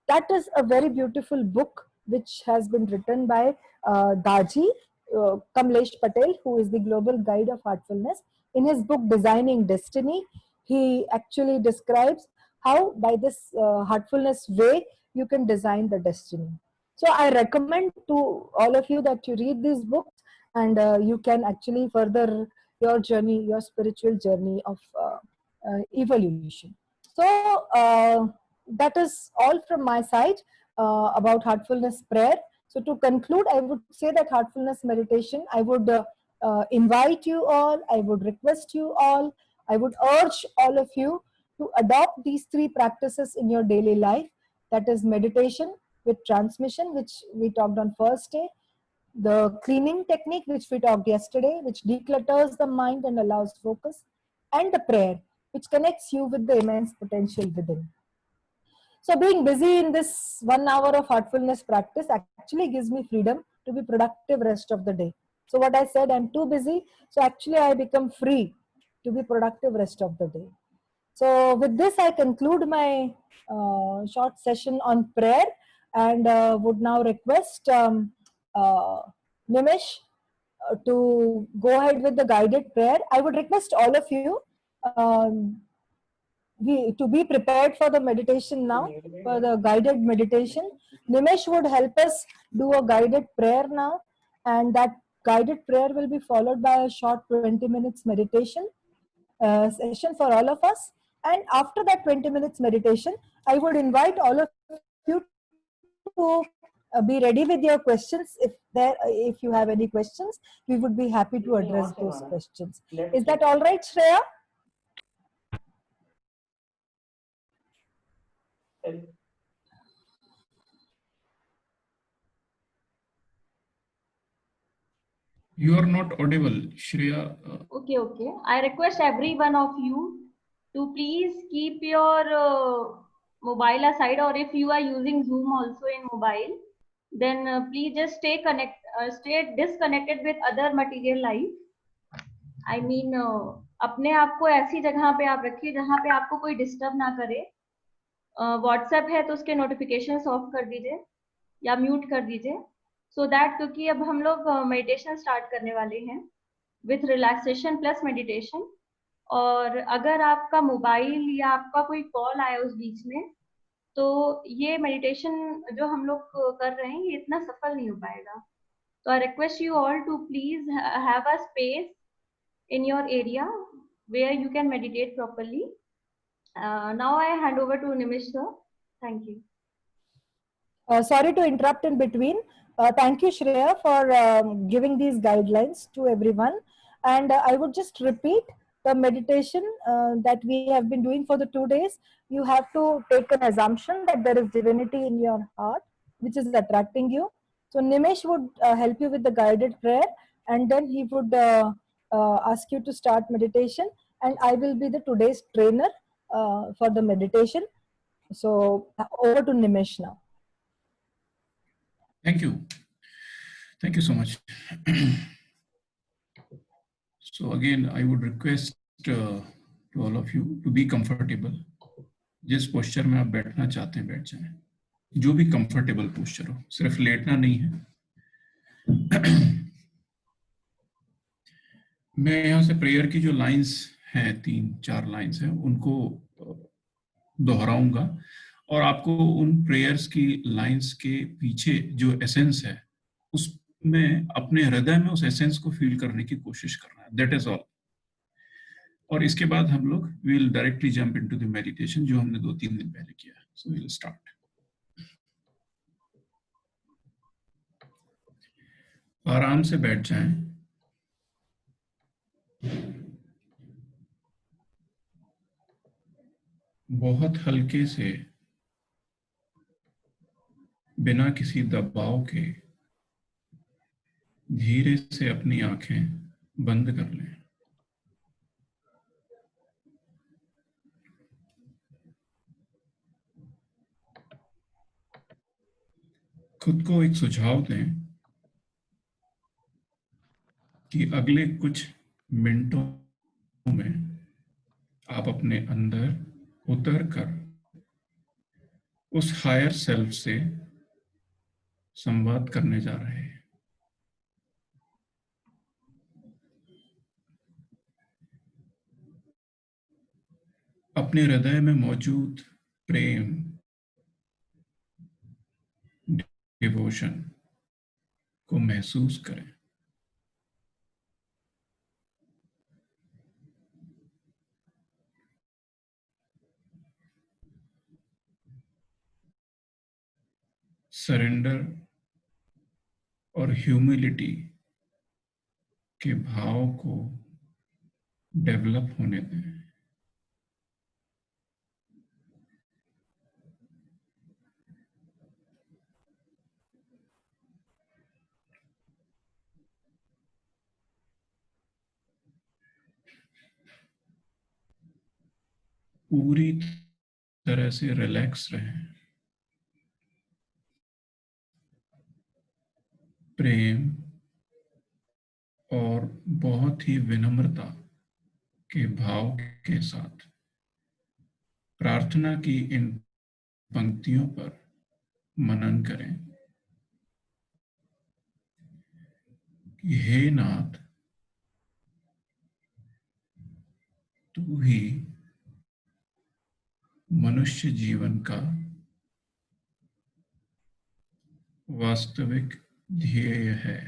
That is a very beautiful book which has been written by Daji, Kamlesh Patel, who is the global guide of heartfulness. In his book Designing Destiny, he actually describes how by this heartfulness way you can design the destiny. So I recommend to all of you that you read these books, and you can actually further your journey, your spiritual journey of evolution. So that is all from my side about heartfulness prayer. So to conclude, I would say that heartfulness meditation, I would invite you all, I would request you all, I would urge all of you to adopt these three practices in your daily life. That is meditation with transmission, which we talked on first day, the cleaning technique, which we talked yesterday, which declutters the mind and allows focus, and the prayer, which connects you with the immense potential within. So being busy in this 1 hour of heartfulness practice actually gives me freedom to be productive rest of the day. So what I said, I'm too busy, so actually I become free to be productive rest of the day. So with this, I conclude my short session on prayer, and would now request Nimish to go ahead with the guided prayer. I would request all of you to be prepared for the meditation now, for the guided meditation. Nimesh would help us do a guided prayer now, and that guided prayer will be followed by a short 20 minutes meditation session for all of us. And after that 20 minutes meditation, I would invite all of you to be ready with your questions. If you have any questions, we would be happy to address those questions. Is that all right, Shreya? You are not audible, Shreya. Okay. I request every one of you to please keep your mobile aside, or if you are using Zoom also in mobile, then please just stay disconnected with other material life. I mean, अपने आप को ऐसी जगह पे आप रखिए जहाँ पे आपको कोई डिस्टर्ब ना करे. व्हाट्सएप है तो उसके नोटिफिकेशंस ऑफ कर दीजिए या म्यूट कर दीजिए, सो दैट, क्योंकि अब हम लोग मेडिटेशन स्टार्ट करने वाले हैं विथ रिलैक्सेशन प्लस मेडिटेशन. और अगर आपका मोबाइल या आपका कोई कॉल आया उस बीच में, तो ये मेडिटेशन जो हम लोग कर रहे हैं ये इतना सफल नहीं हो पाएगा. तो I request you all to please have a space in your area where you can meditate properly. Now I hand over to Nimish sir. Thank you. Sorry to interrupt in between. Thank you, Shreya, for giving these guidelines to everyone. And I would just repeat the meditation that we have been doing for the 2 days. You have to take an assumption that there is divinity in your heart, which is attracting you. So Nimish would help you with the guided prayer, and then he would ask you to start meditation, and I will be the today's trainer for the meditation. So over to Nimish now. Thank you so much. So again, I would request to all of you to be comfortable. जिस posture में आप बैठना चाहते हैं बैठ जाएं, जो भी कंफर्टेबल पोस्चर हो, सिर्फ लेटना नहीं है. मैं यहाँ से प्रेयर की जो लाइंस हैं, 3-4 लाइंस हैं, उनको दोहराऊंगा और आपको उन प्रेयर्स की लाइंस के पीछे जो एसेंस है उसमें अपने हृदय में उस एसेंस को फील करने की कोशिश करना है. That is all. और इसके बाद हम लोग will directly jump into the meditation जो हमने 2-3 दिन पहले किया. So will start. आराम से बैठ जाएं. बहुत हल्के से, बिना किसी दबाव के, धीरे से अपनी आंखें बंद कर लें. खुद को एक सुझाव दें कि अगले कुछ मिनटों में आप अपने अंदर उतर कर उस हायर सेल्फ से संवाद करने जा रहे हैं. अपने हृदय में मौजूद प्रेम, डिवोशन को महसूस करें। सरेंडर और ह्यूमिलिटी के भाव को डेवलप होने दें। पूरी तरह से रिलैक्स रहें। प्रेम और बहुत ही विनम्रता के भाव के साथ प्रार्थना की इन पंक्तियों पर मनन करें कि हे नाथ, तू ही मनुष्य जीवन का वास्तविक ध्येय है।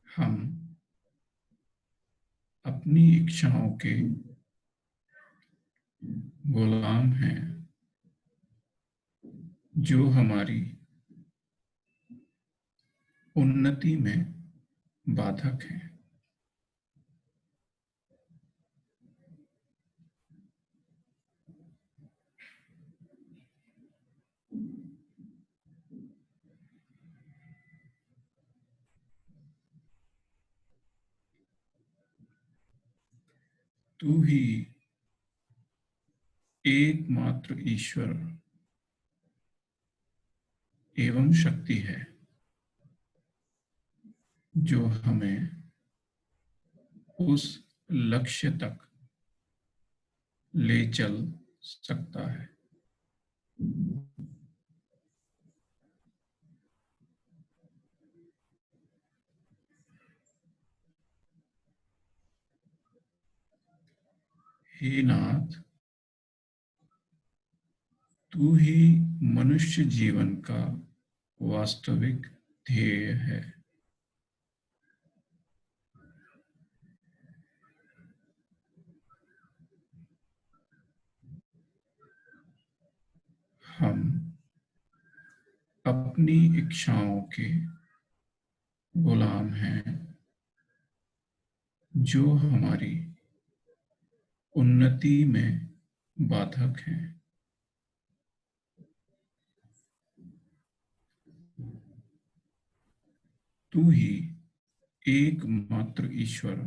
हम अपनी इच्छाओं के गुलाम हैं जो हमारी उन्नति में बाधक हैं। तू ही एकमात्र ईश्वर एवं शक्ति है जो हमें उस लक्ष्य तक ले चल सकता है। हे नाथ, तू ही मनुष्य जीवन का वास्तविक ध्येय है। हम अपनी इच्छाओं के गुलाम हैं जो हमारी उन्नति में बाधक हैं। तू ही एकमात्र ईश्वर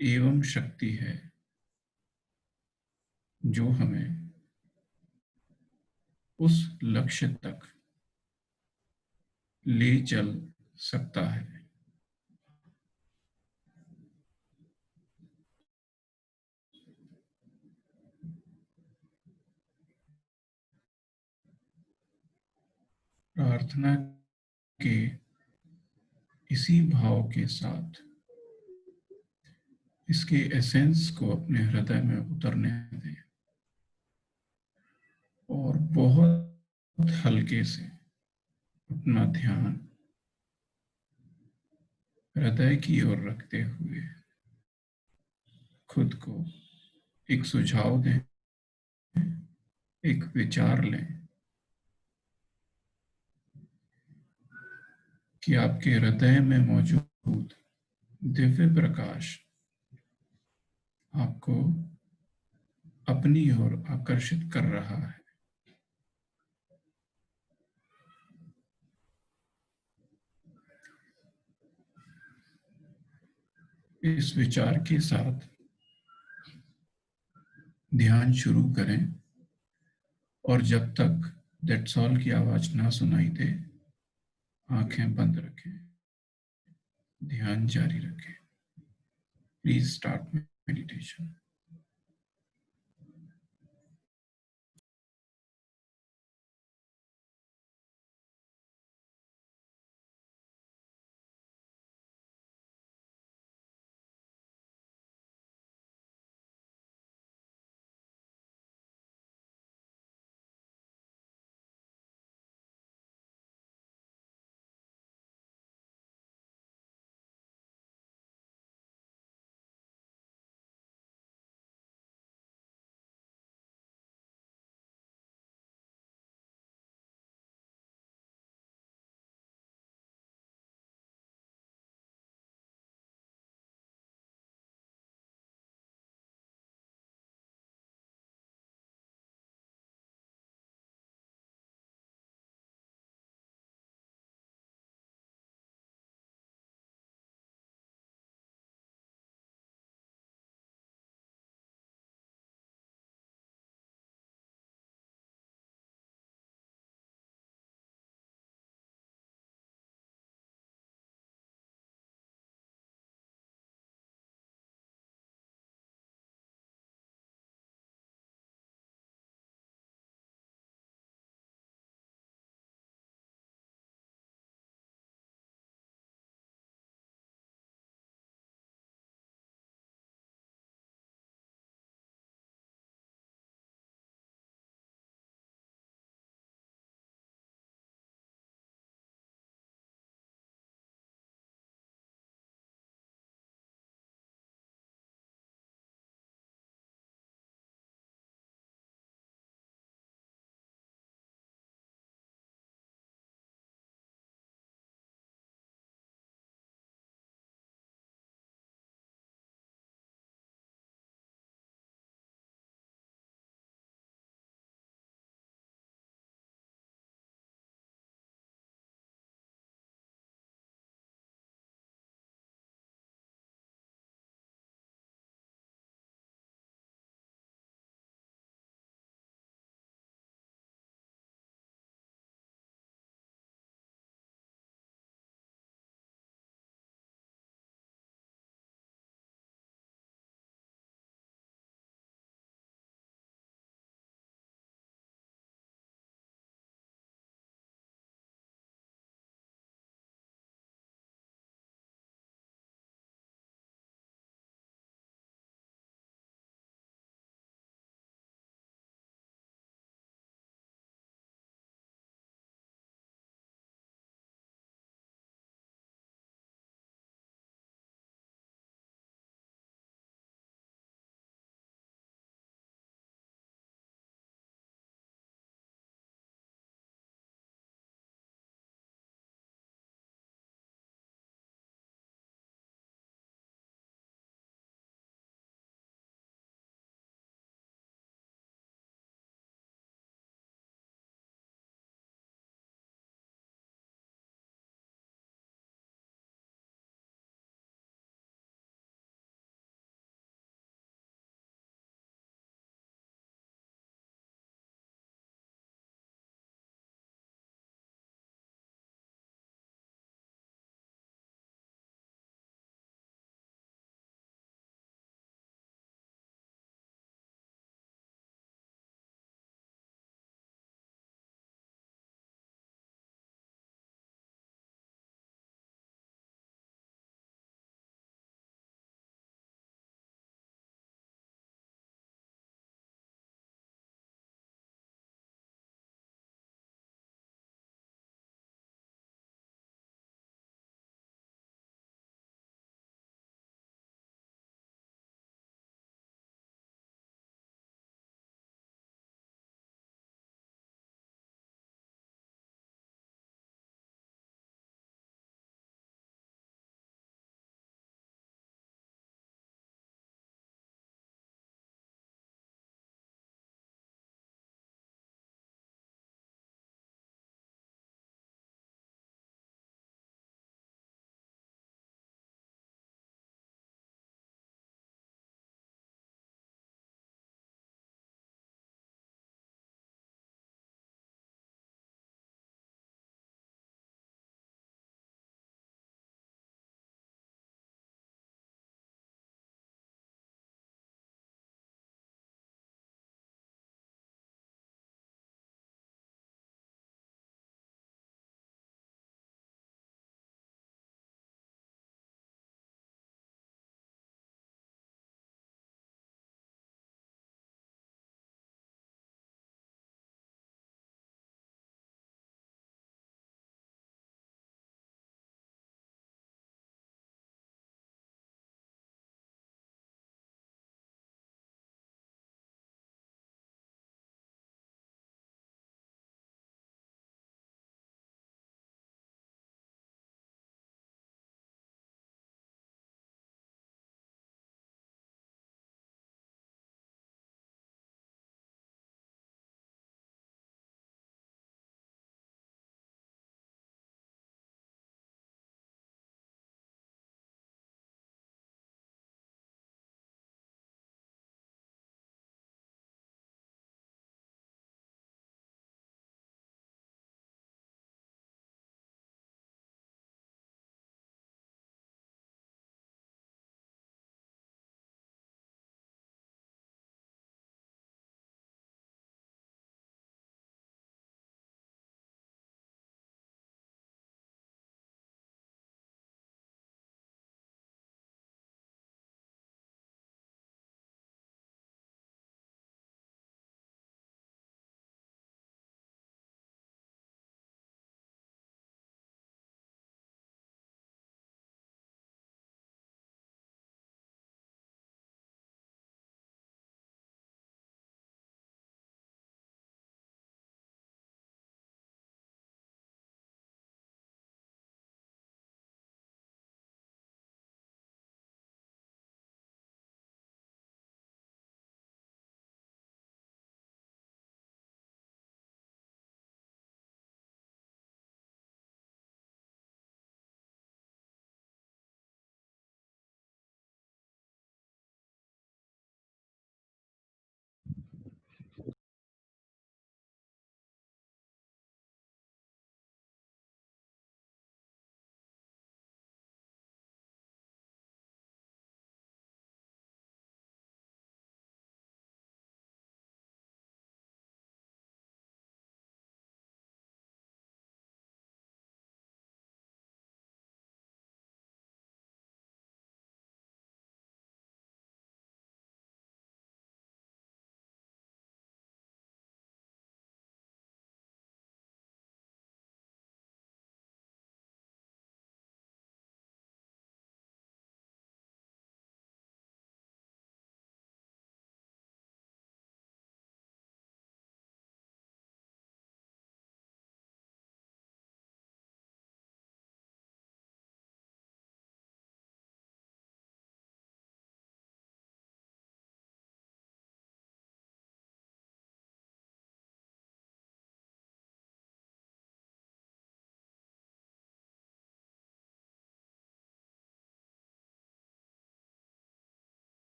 एवं शक्ति है जो हमें उस लक्ष्य तक ले चल सकता है। प्रार्थना के इसी भाव के साथ इसके एसेंस को अपने हृदय में उतरने दें और बहुत हल्के से अपना ध्यान हृदय की ओर रखते हुए खुद को एक सुझाव दें, एक विचार लें कि आपके हृदय में मौजूद दिव्य प्रकाश आपको अपनी ओर आकर्षित कर रहा है। इस विचार के साथ ध्यान शुरू करें और जब तक दैट्स ऑल की आवाज ना सुनाई दे आंखें बंद रखें, ध्यान जारी रखें। please start meditation.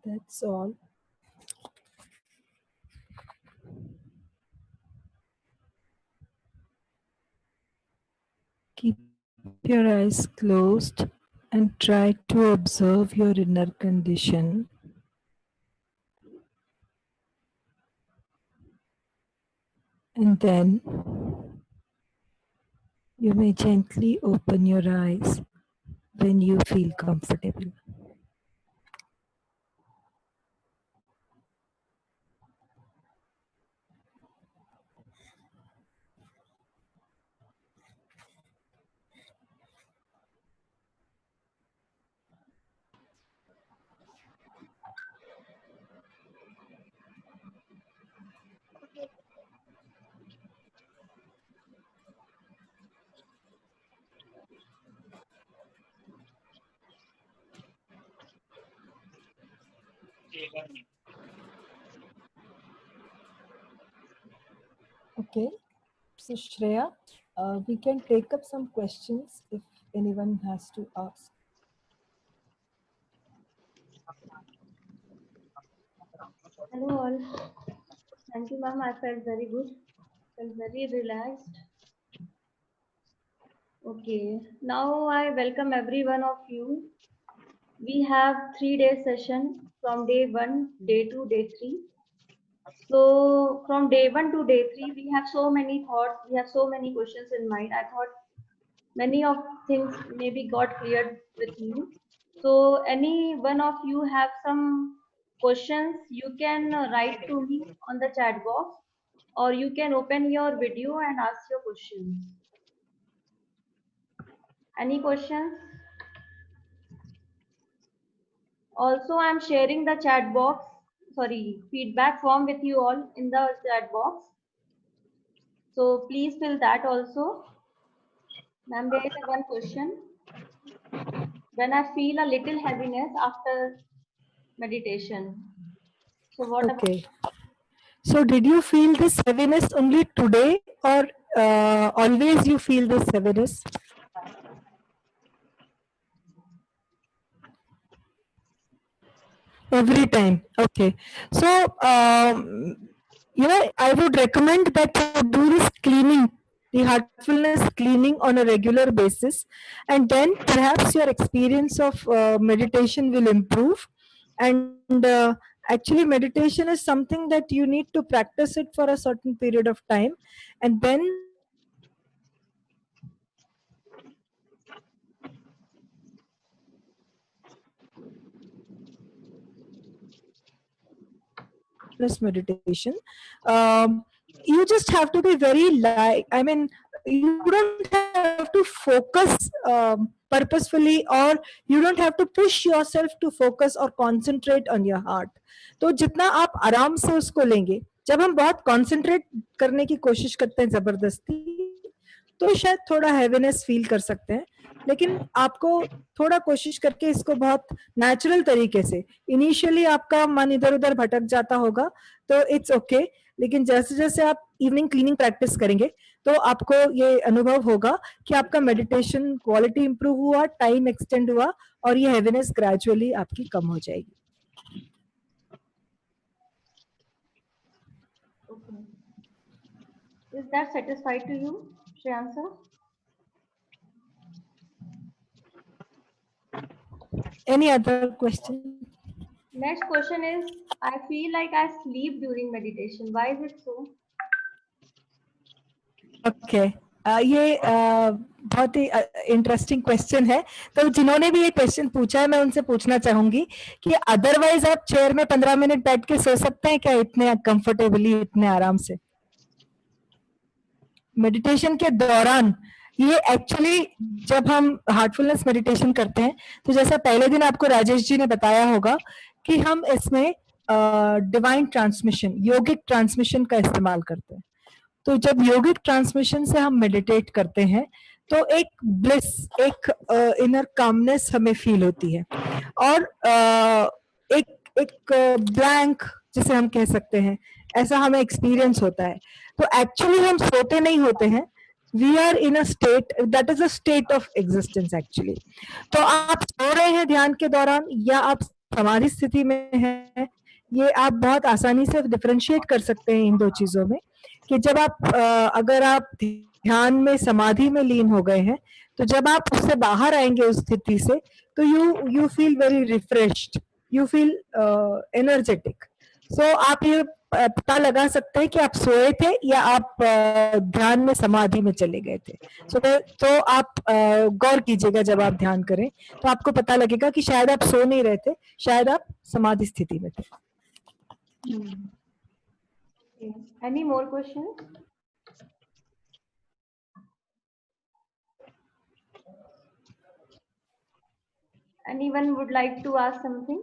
That's all. Keep your eyes closed and try to observe your inner condition. And then you may gently open your eyes when you feel comfortable. Okay, so Shreya, we can take up some questions if anyone has to ask. Hello all. Thank you, ma'am. I felt very good. Felt very relaxed. Okay. Now I welcome every one of you. We have 3-day session from day 1, day 2, day 3. So from day 1 to day 3, we have so many thoughts. We have so many questions in mind. I thought many of things maybe got cleared with you. So any one of you have some questions, you can write to me on the chat box, or you can open your video and ask your questions. Any questions? Also, I'm sharing the chat box, feedback form with you all in the chat box. So please fill that also. Ma'am, there is one question. When I feel a little heaviness after meditation. So what Okay. So did you feel this heaviness only today, or always you feel this heaviness? Every time. Okay. So, I would recommend that you do this cleaning, the heartfulness cleaning on a regular basis, and then perhaps your experience of meditation will improve. And actually, meditation is something that you need to practice it for a certain period of time, and then meditation. You just have to be very you don't have to focus purposefully, or you don't have to push yourself to focus or concentrate on your heart. तो जितना आप आराम से उसको लेंगे, जब हम बहुत concentrate करने की कोशिश करते हैं जबरदस्ती, तो शायद थोड़ा heaviness feel कर सकते हैं. लेकिन आपको थोड़ा कोशिश करके इसको बहुत नेचुरल तरीके से, इनिशियली आपका मन इधर उधर भटक जाता होगा, तो इट्स ओके. लेकिन जैसे जैसे आप इवनिंग क्लीनिंग प्रैक्टिस करेंगे, तो आपको ये अनुभव होगा कि आपका मेडिटेशन क्वालिटी इंप्रूव हुआ, टाइम एक्सटेंड हुआ, और ये हेवीनेस ग्रेजुअली आपकी कम हो जाएगी. Okay. Is that satisfied to you, Shreyansh sir? Any other question? Next question is, I feel like I sleep during meditation. Why is it so? Okay. ये बहुत ही interesting question है. तो जिन्होंने भी ये क्वेश्चन पूछा है, मैं उनसे पूछना चाहूंगी कि अदरवाइज आप चेयर में 15 मिनट बैठ के सो सकते हैं क्या, इतने कंफर्टेबली, इतने आराम से? मेडिटेशन के दौरान ये एक्चुअली जब हम हार्टफुलनेस मेडिटेशन करते हैं, तो जैसा पहले दिन आपको राजेश जी ने बताया होगा कि हम इसमें डिवाइन ट्रांसमिशन, योगिक ट्रांसमिशन का इस्तेमाल करते हैं. तो जब योगिक ट्रांसमिशन से हम मेडिटेट करते हैं, तो एक ब्लिस, एक इनर कामनेस हमें फील होती है, और एक ब्लैंक जिसे हम कह सकते हैं, ऐसा हमें एक्सपीरियंस होता है. तो एक्चुअली हम सोते नहीं होते हैं, we are in a state, that is a state of existence actually. तो आप सो रहे हैं ध्यान के दौरान, या आप समाधि स्थिति में हैं, ये आप बहुत आसानी से डिफरेंशिएट कर सकते हैं इन दो चीजों में, कि जब आप अगर आप ध्यान में समाधि में लीन हो गए हैं, तो जब आप उससे बाहर आएंगे उस स्थिति से, तो you feel very refreshed, you feel energetic. So आप ये पता लगा सकते हैं कि आप सोए थे या आप ध्यान में समाधि में चले गए थे. तो आप गौर कीजिएगा जब आप ध्यान करें, तो आपको पता लगेगा कि शायद आप सो नहीं रहे थे, शायद आप समाधि स्थिति में थे. Any more questions? Anyone would like to ask something?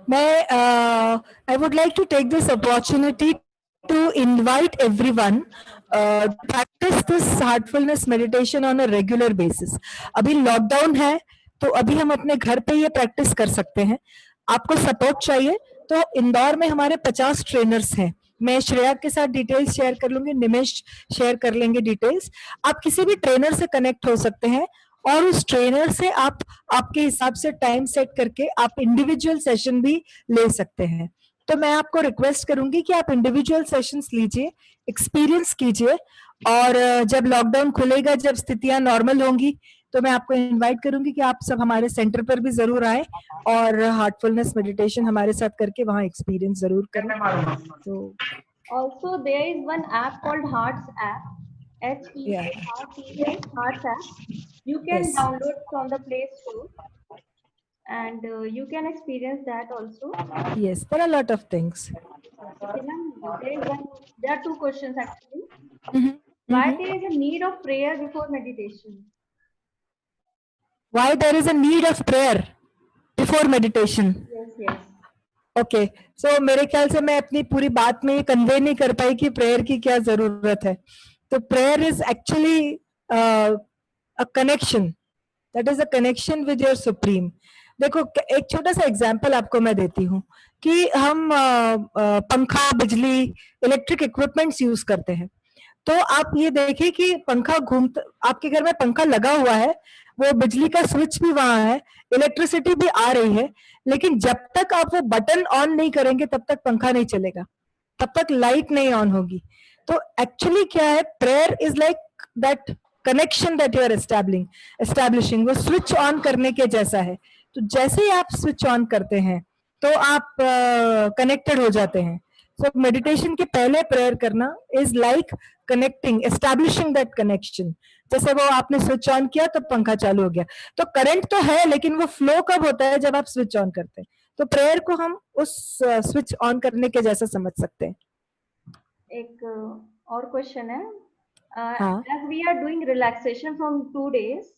I would like to take this opportunity to invite everyone practice this heartfulness meditation on a regular basis. अभी लॉकडाउन है, तो अभी हम अपने घर पे ये प्रैक्टिस कर सकते हैं. आपको सपोर्ट चाहिए तो इंदौर में हमारे 50 ट्रेनर्स हैं. मैं श्रेया के साथ डिटेल्स शेयर कर लूंगी, निमेश शेयर कर लेंगे डिटेल्स. आप किसी भी ट्रेनर से कनेक्ट हो सकते हैं और उस ट्रेनर से आप आपके हिसाब से टाइम सेट करके आप इंडिविजुअल सेशन भी ले सकते हैं. तो मैं आपको रिक्वेस्ट करूंगी कि आप इंडिविजुअल सेशंस लीजिए, एक्सपीरियंस कीजिए, और जब लॉकडाउन खुलेगा, जब स्थितियां नॉर्मल होंगी, तो मैं आपको इनवाइट करूंगी कि आप सब हमारे सेंटर पर भी जरूर आए और हार्टफुलनेस मेडिटेशन हमारे साथ करके वहाँ एक्सपीरियंस जरूर करें. तो Also there is one app called Hearts app. Hearts Hearts app. You can download from the Play Store, and you can experience that also. Yes, there are a lot of things. There are two questions actually. Why there is a need of prayer before meditation? Why there is a need of prayer before meditation? Yes. Okay, so मेरे ख्याल से मैं अपनी पूरी बात में ये convey नहीं कर पाई कि प्रेयर की क्या जरूरत है. तो prayer is actually a connection, that is a connection with your supreme. देखो, एक छोटा सा एग्जांपल आपको मैं देती हूँ कि हम पंखा, बिजली, इलेक्ट्रिक इक्विपमेंट्स यूज करते हैं. तो आप ये देखिए कि पंखा घूमता, आपके घर में पंखा लगा हुआ है, वो बिजली का स्विच भी वहां है, इलेक्ट्रिसिटी भी आ रही है, लेकिन जब तक आप वो बटन ऑन नहीं करेंगे तब तक पंखा नहीं चलेगा, तब तक लाइट नहीं ऑन होगी. तो एक्चुअली क्या है, prayer is like that connection that you are establishing. वो स्विच ऑन करने के जैसा है. तो जैसे ही आप स्विच ऑन करते हैं तो आप कनेक्टेड हो जाते हैं. सो मेडिटेशन के पहले प्रेयर करना is like connecting, establishing that connection. जैसे वो आपने स्विच ऑन किया तो पंखा चालू हो गया. तो करंट तो है, लेकिन वो फ्लो कब होता है, जब आप स्विच ऑन करते हैं. तो प्रेयर को हम उस स्विच ऑन करने के जैसा समझ सकते हैं. एक और क्वेश्चन है. As we are doing relaxation from 2 days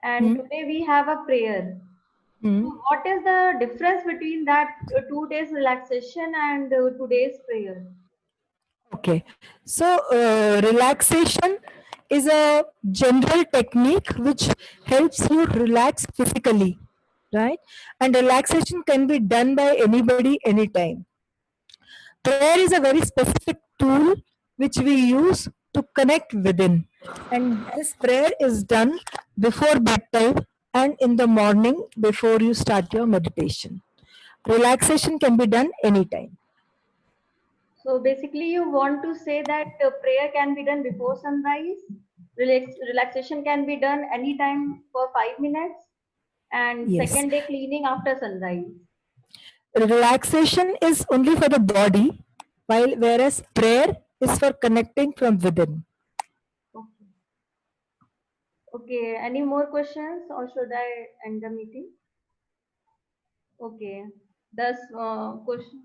and today we have a prayer. So what is the difference between that 2 days relaxation and today's prayer? Okay, so relaxation is a general technique which helps you relax physically, right? And relaxation can be done by anybody, anytime. Prayer is a very specific tool which we use to connect within, and this prayer is done before bedtime and in the morning before you start your meditation. Relaxation can be done anytime. So basically you want to say that prayer can be done before sunrise, relaxation can be done anytime for 5 minutes, and second day cleaning after sunrise. Relaxation is only for the body, whereas prayer is for connecting from within. Okay, any more questions or should I end the meeting? Okay, thus question.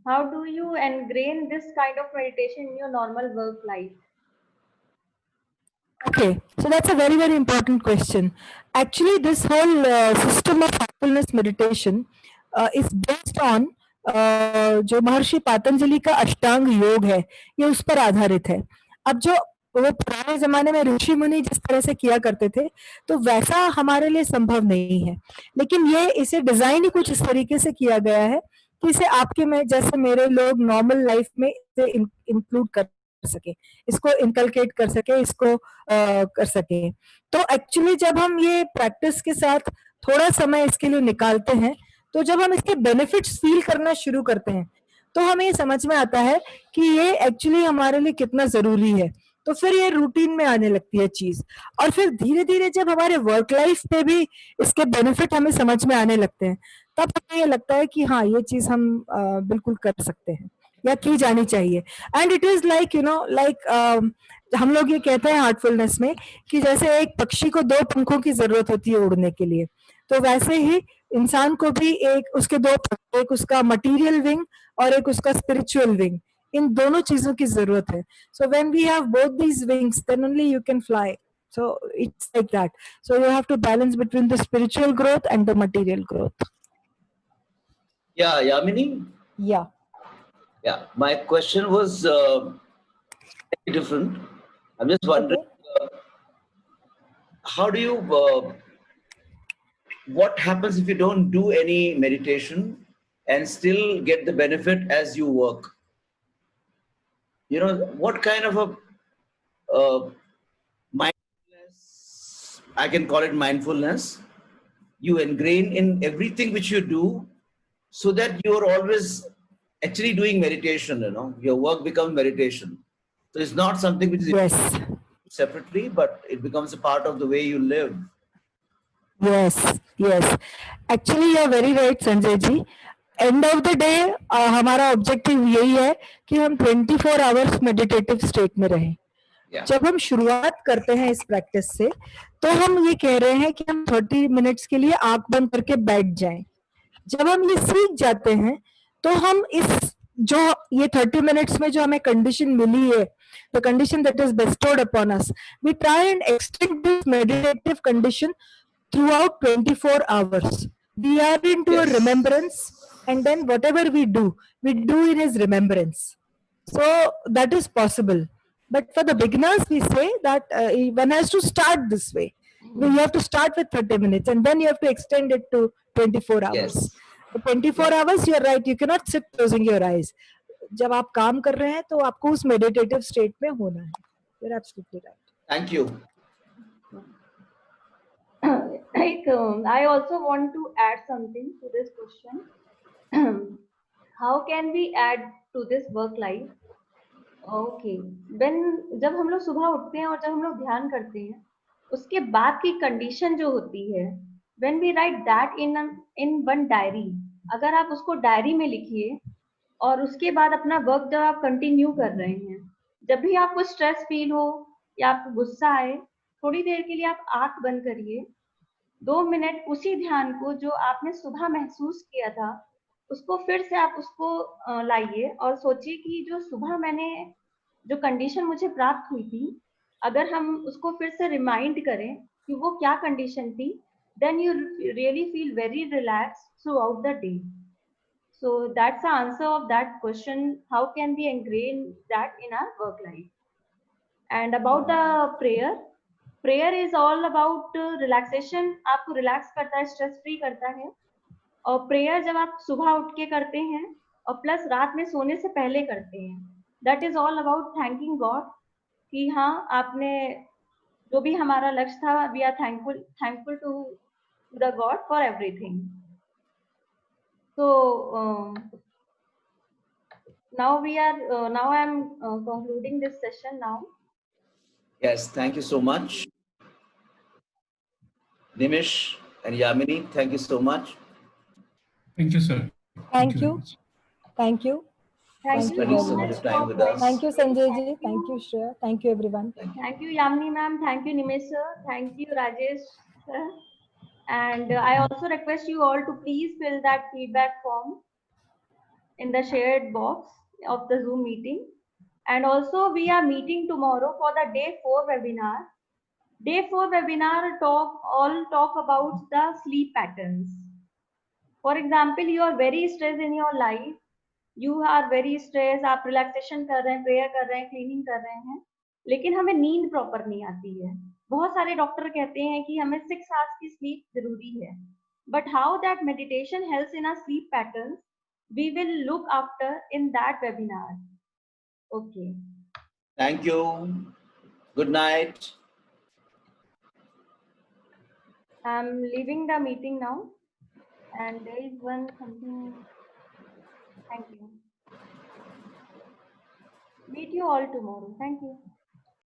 How do you ingrain this kind of meditation in your normal work life? Okay, so that's a very, very important question. Actually, this whole system of mindfulness meditation is based on जो महर्षि पातंजलि का अष्टांग योग है, ये उस पर आधारित है. अब जो वो पुराने जमाने में ऋषि मुनि जिस तरह से किया करते थे, तो वैसा हमारे लिए संभव नहीं है. लेकिन ये इसे डिजाइन ही कुछ इस तरीके से किया गया है कि इसे आपके में जैसे मेरे लोग नॉर्मल लाइफ में इसे इंक्लूड कर कर सके, इसको इनकलकेट कर सके, इसको कर सके। तो एक्चुअली जब हम ये प्रैक्टिस के साथ थोड़ा समय इसके लिए निकालते हैं, तो जब हम इसके बेनिफिट्स फील करना शुरू करते हैं, तो हमें ये समझ में आता है कि ये एक्चुअली हमारे लिए कितना जरूरी है। तो फिर ये रूटीन में आने लगती है चीज, और फिर धीरे धीरे जब हमारे वर्क लाइफ पे भी इसके बेनिफिट हमें समझ में आने लगते हैं, तब हमें ये लगता है कि हाँ, ये चीज हम बिल्कुल कर सकते हैं या की जानी चाहिए। एंड इट इज लाइक हम लोग ये कहते हैं हार्टफुलनेस में कि जैसे एक पक्षी को 2 पंखों की जरूरत होती है उड़ने के लिए, तो वैसे ही इंसान को भी एक उसके 2 पंख, एक उसका मटेरियल विंग और एक उसका स्पिरिचुअल विंग, इन दोनों चीजों की जरूरत है। So when we have both these wings, then only you can fly. So it's like that. So you have to balance between the spiritual growth and the material growth. Yeah, Yamini? Yeah. Yeah, my question was different. I'm just wondering, how do you, what happens if you don't do any meditation and still get the benefit as you work? You know, what kind of a mindfulness, I can call it mindfulness, you ingrain in everything which you do, so that you're always actually doing meditation, you know, your work becomes meditation. So it's not something which is separately, but it becomes a part of the way you live. Yes, yes. Actually, you are very right, Sanjay ji. End of the day, हमारा objective यही है कि हम 24 hours meditative state में रहें। जब हम शुरुआत करते हैं इस प्रैक्टिस से, तो हम ये कह रहे हैं कि हम 30 मिनट्स के लिए आंख बंद करके बैठ जाएं। जब हम ये सीख जाते हैं, तो हम इस जो ये 30 मिनट्स में जो हमें कंडीशन मिली है, the condition that is bestowed upon us, we try and extend this meditative condition throughout 24 hours. We are into a remembrance, and then whatever we do in his remembrance. So that is possible. But for the beginners, we say that one has to start this way. You have to start with 30 minutes and then you have to extend it to 24 hours. For 24 hours, you're right, you cannot sit closing your eyes. जब आप काम कर रहे हैं, तो आपको उस meditative state में होना है. You're absolutely right. Thank you. I also want to add something to this question. How can we add to this work life? Okay. जब हम लोग सुबह उठते हैं और जब हम लोग ध्यान करते हैं, उसके बाद की कंडीशन जो होती है, when we write that in one diary, अगर आप उसको डायरी में लिखिए और उसके बाद अपना वर्क जब आप कंटिन्यू कर रहे हैं, जब भी आपको स्ट्रेस फील हो या आपको गुस्सा आए, थोड़ी देर के लिए आप आंख बंद करिए, 2 मिनट उसी ध्यान को जो आपने सुबह महसूस किया था, उसको फिर से आप उसको लाइए और सोचिए कि जो सुबह मैंने जो कंडीशन मुझे प्राप्त हुई थी, अगर हम उसको फिर से रिमाइंड करें कि वो क्या कंडीशन थी, then you really feel very relaxed throughout the day. So that's the answer of that question. How can we ingrain that in our work life? And about the prayer is all about relaxation. आपको relax करता है, stress free करता है. और prayer जब आप सुबह उठ के करते हैं और प्लस रात में सोने से पहले करते हैं, that is all about thanking God कि हाँ, आपने जो भी हमारा लक्ष्य था, we are thankful to the God for everything. So now I am concluding this session now. Yes, thank you so much. Nimish and Yamini, thank you so much. Thank you, sir. Thank you. Thank you. Thank you spending so much time with us. Thank you, Sanjay ji. Thank you, Shreya. Thank you, everyone. Thank you, Yamini ma'am. Thank you, Nimesh sir. Thank you, Rajesh sir. And I also request you all to please fill that feedback form in the shared box of the Zoom meeting. And also we are meeting tomorrow for the day 4 webinar. Day 4 webinar talk about the sleep patterns. For example, you are very stressed in your life. You are very stressed, आप relaxation कर रहे हैं, prayer कर रहे हैं, cleaning कर रहे हैं, लेकिन हमें नींद प्रॉपर नहीं आती है. बहुत सारे डॉक्टर कहते हैं कि हमें 6 आवर्स की स्लीप जरूरी है. But how that meditation helps in our sleep patterns, we will look after in that webinar. Okay. Thank you. Good night. I'm leaving the meeting now, and there is one something. Thank you. Meet you all tomorrow. Thank you.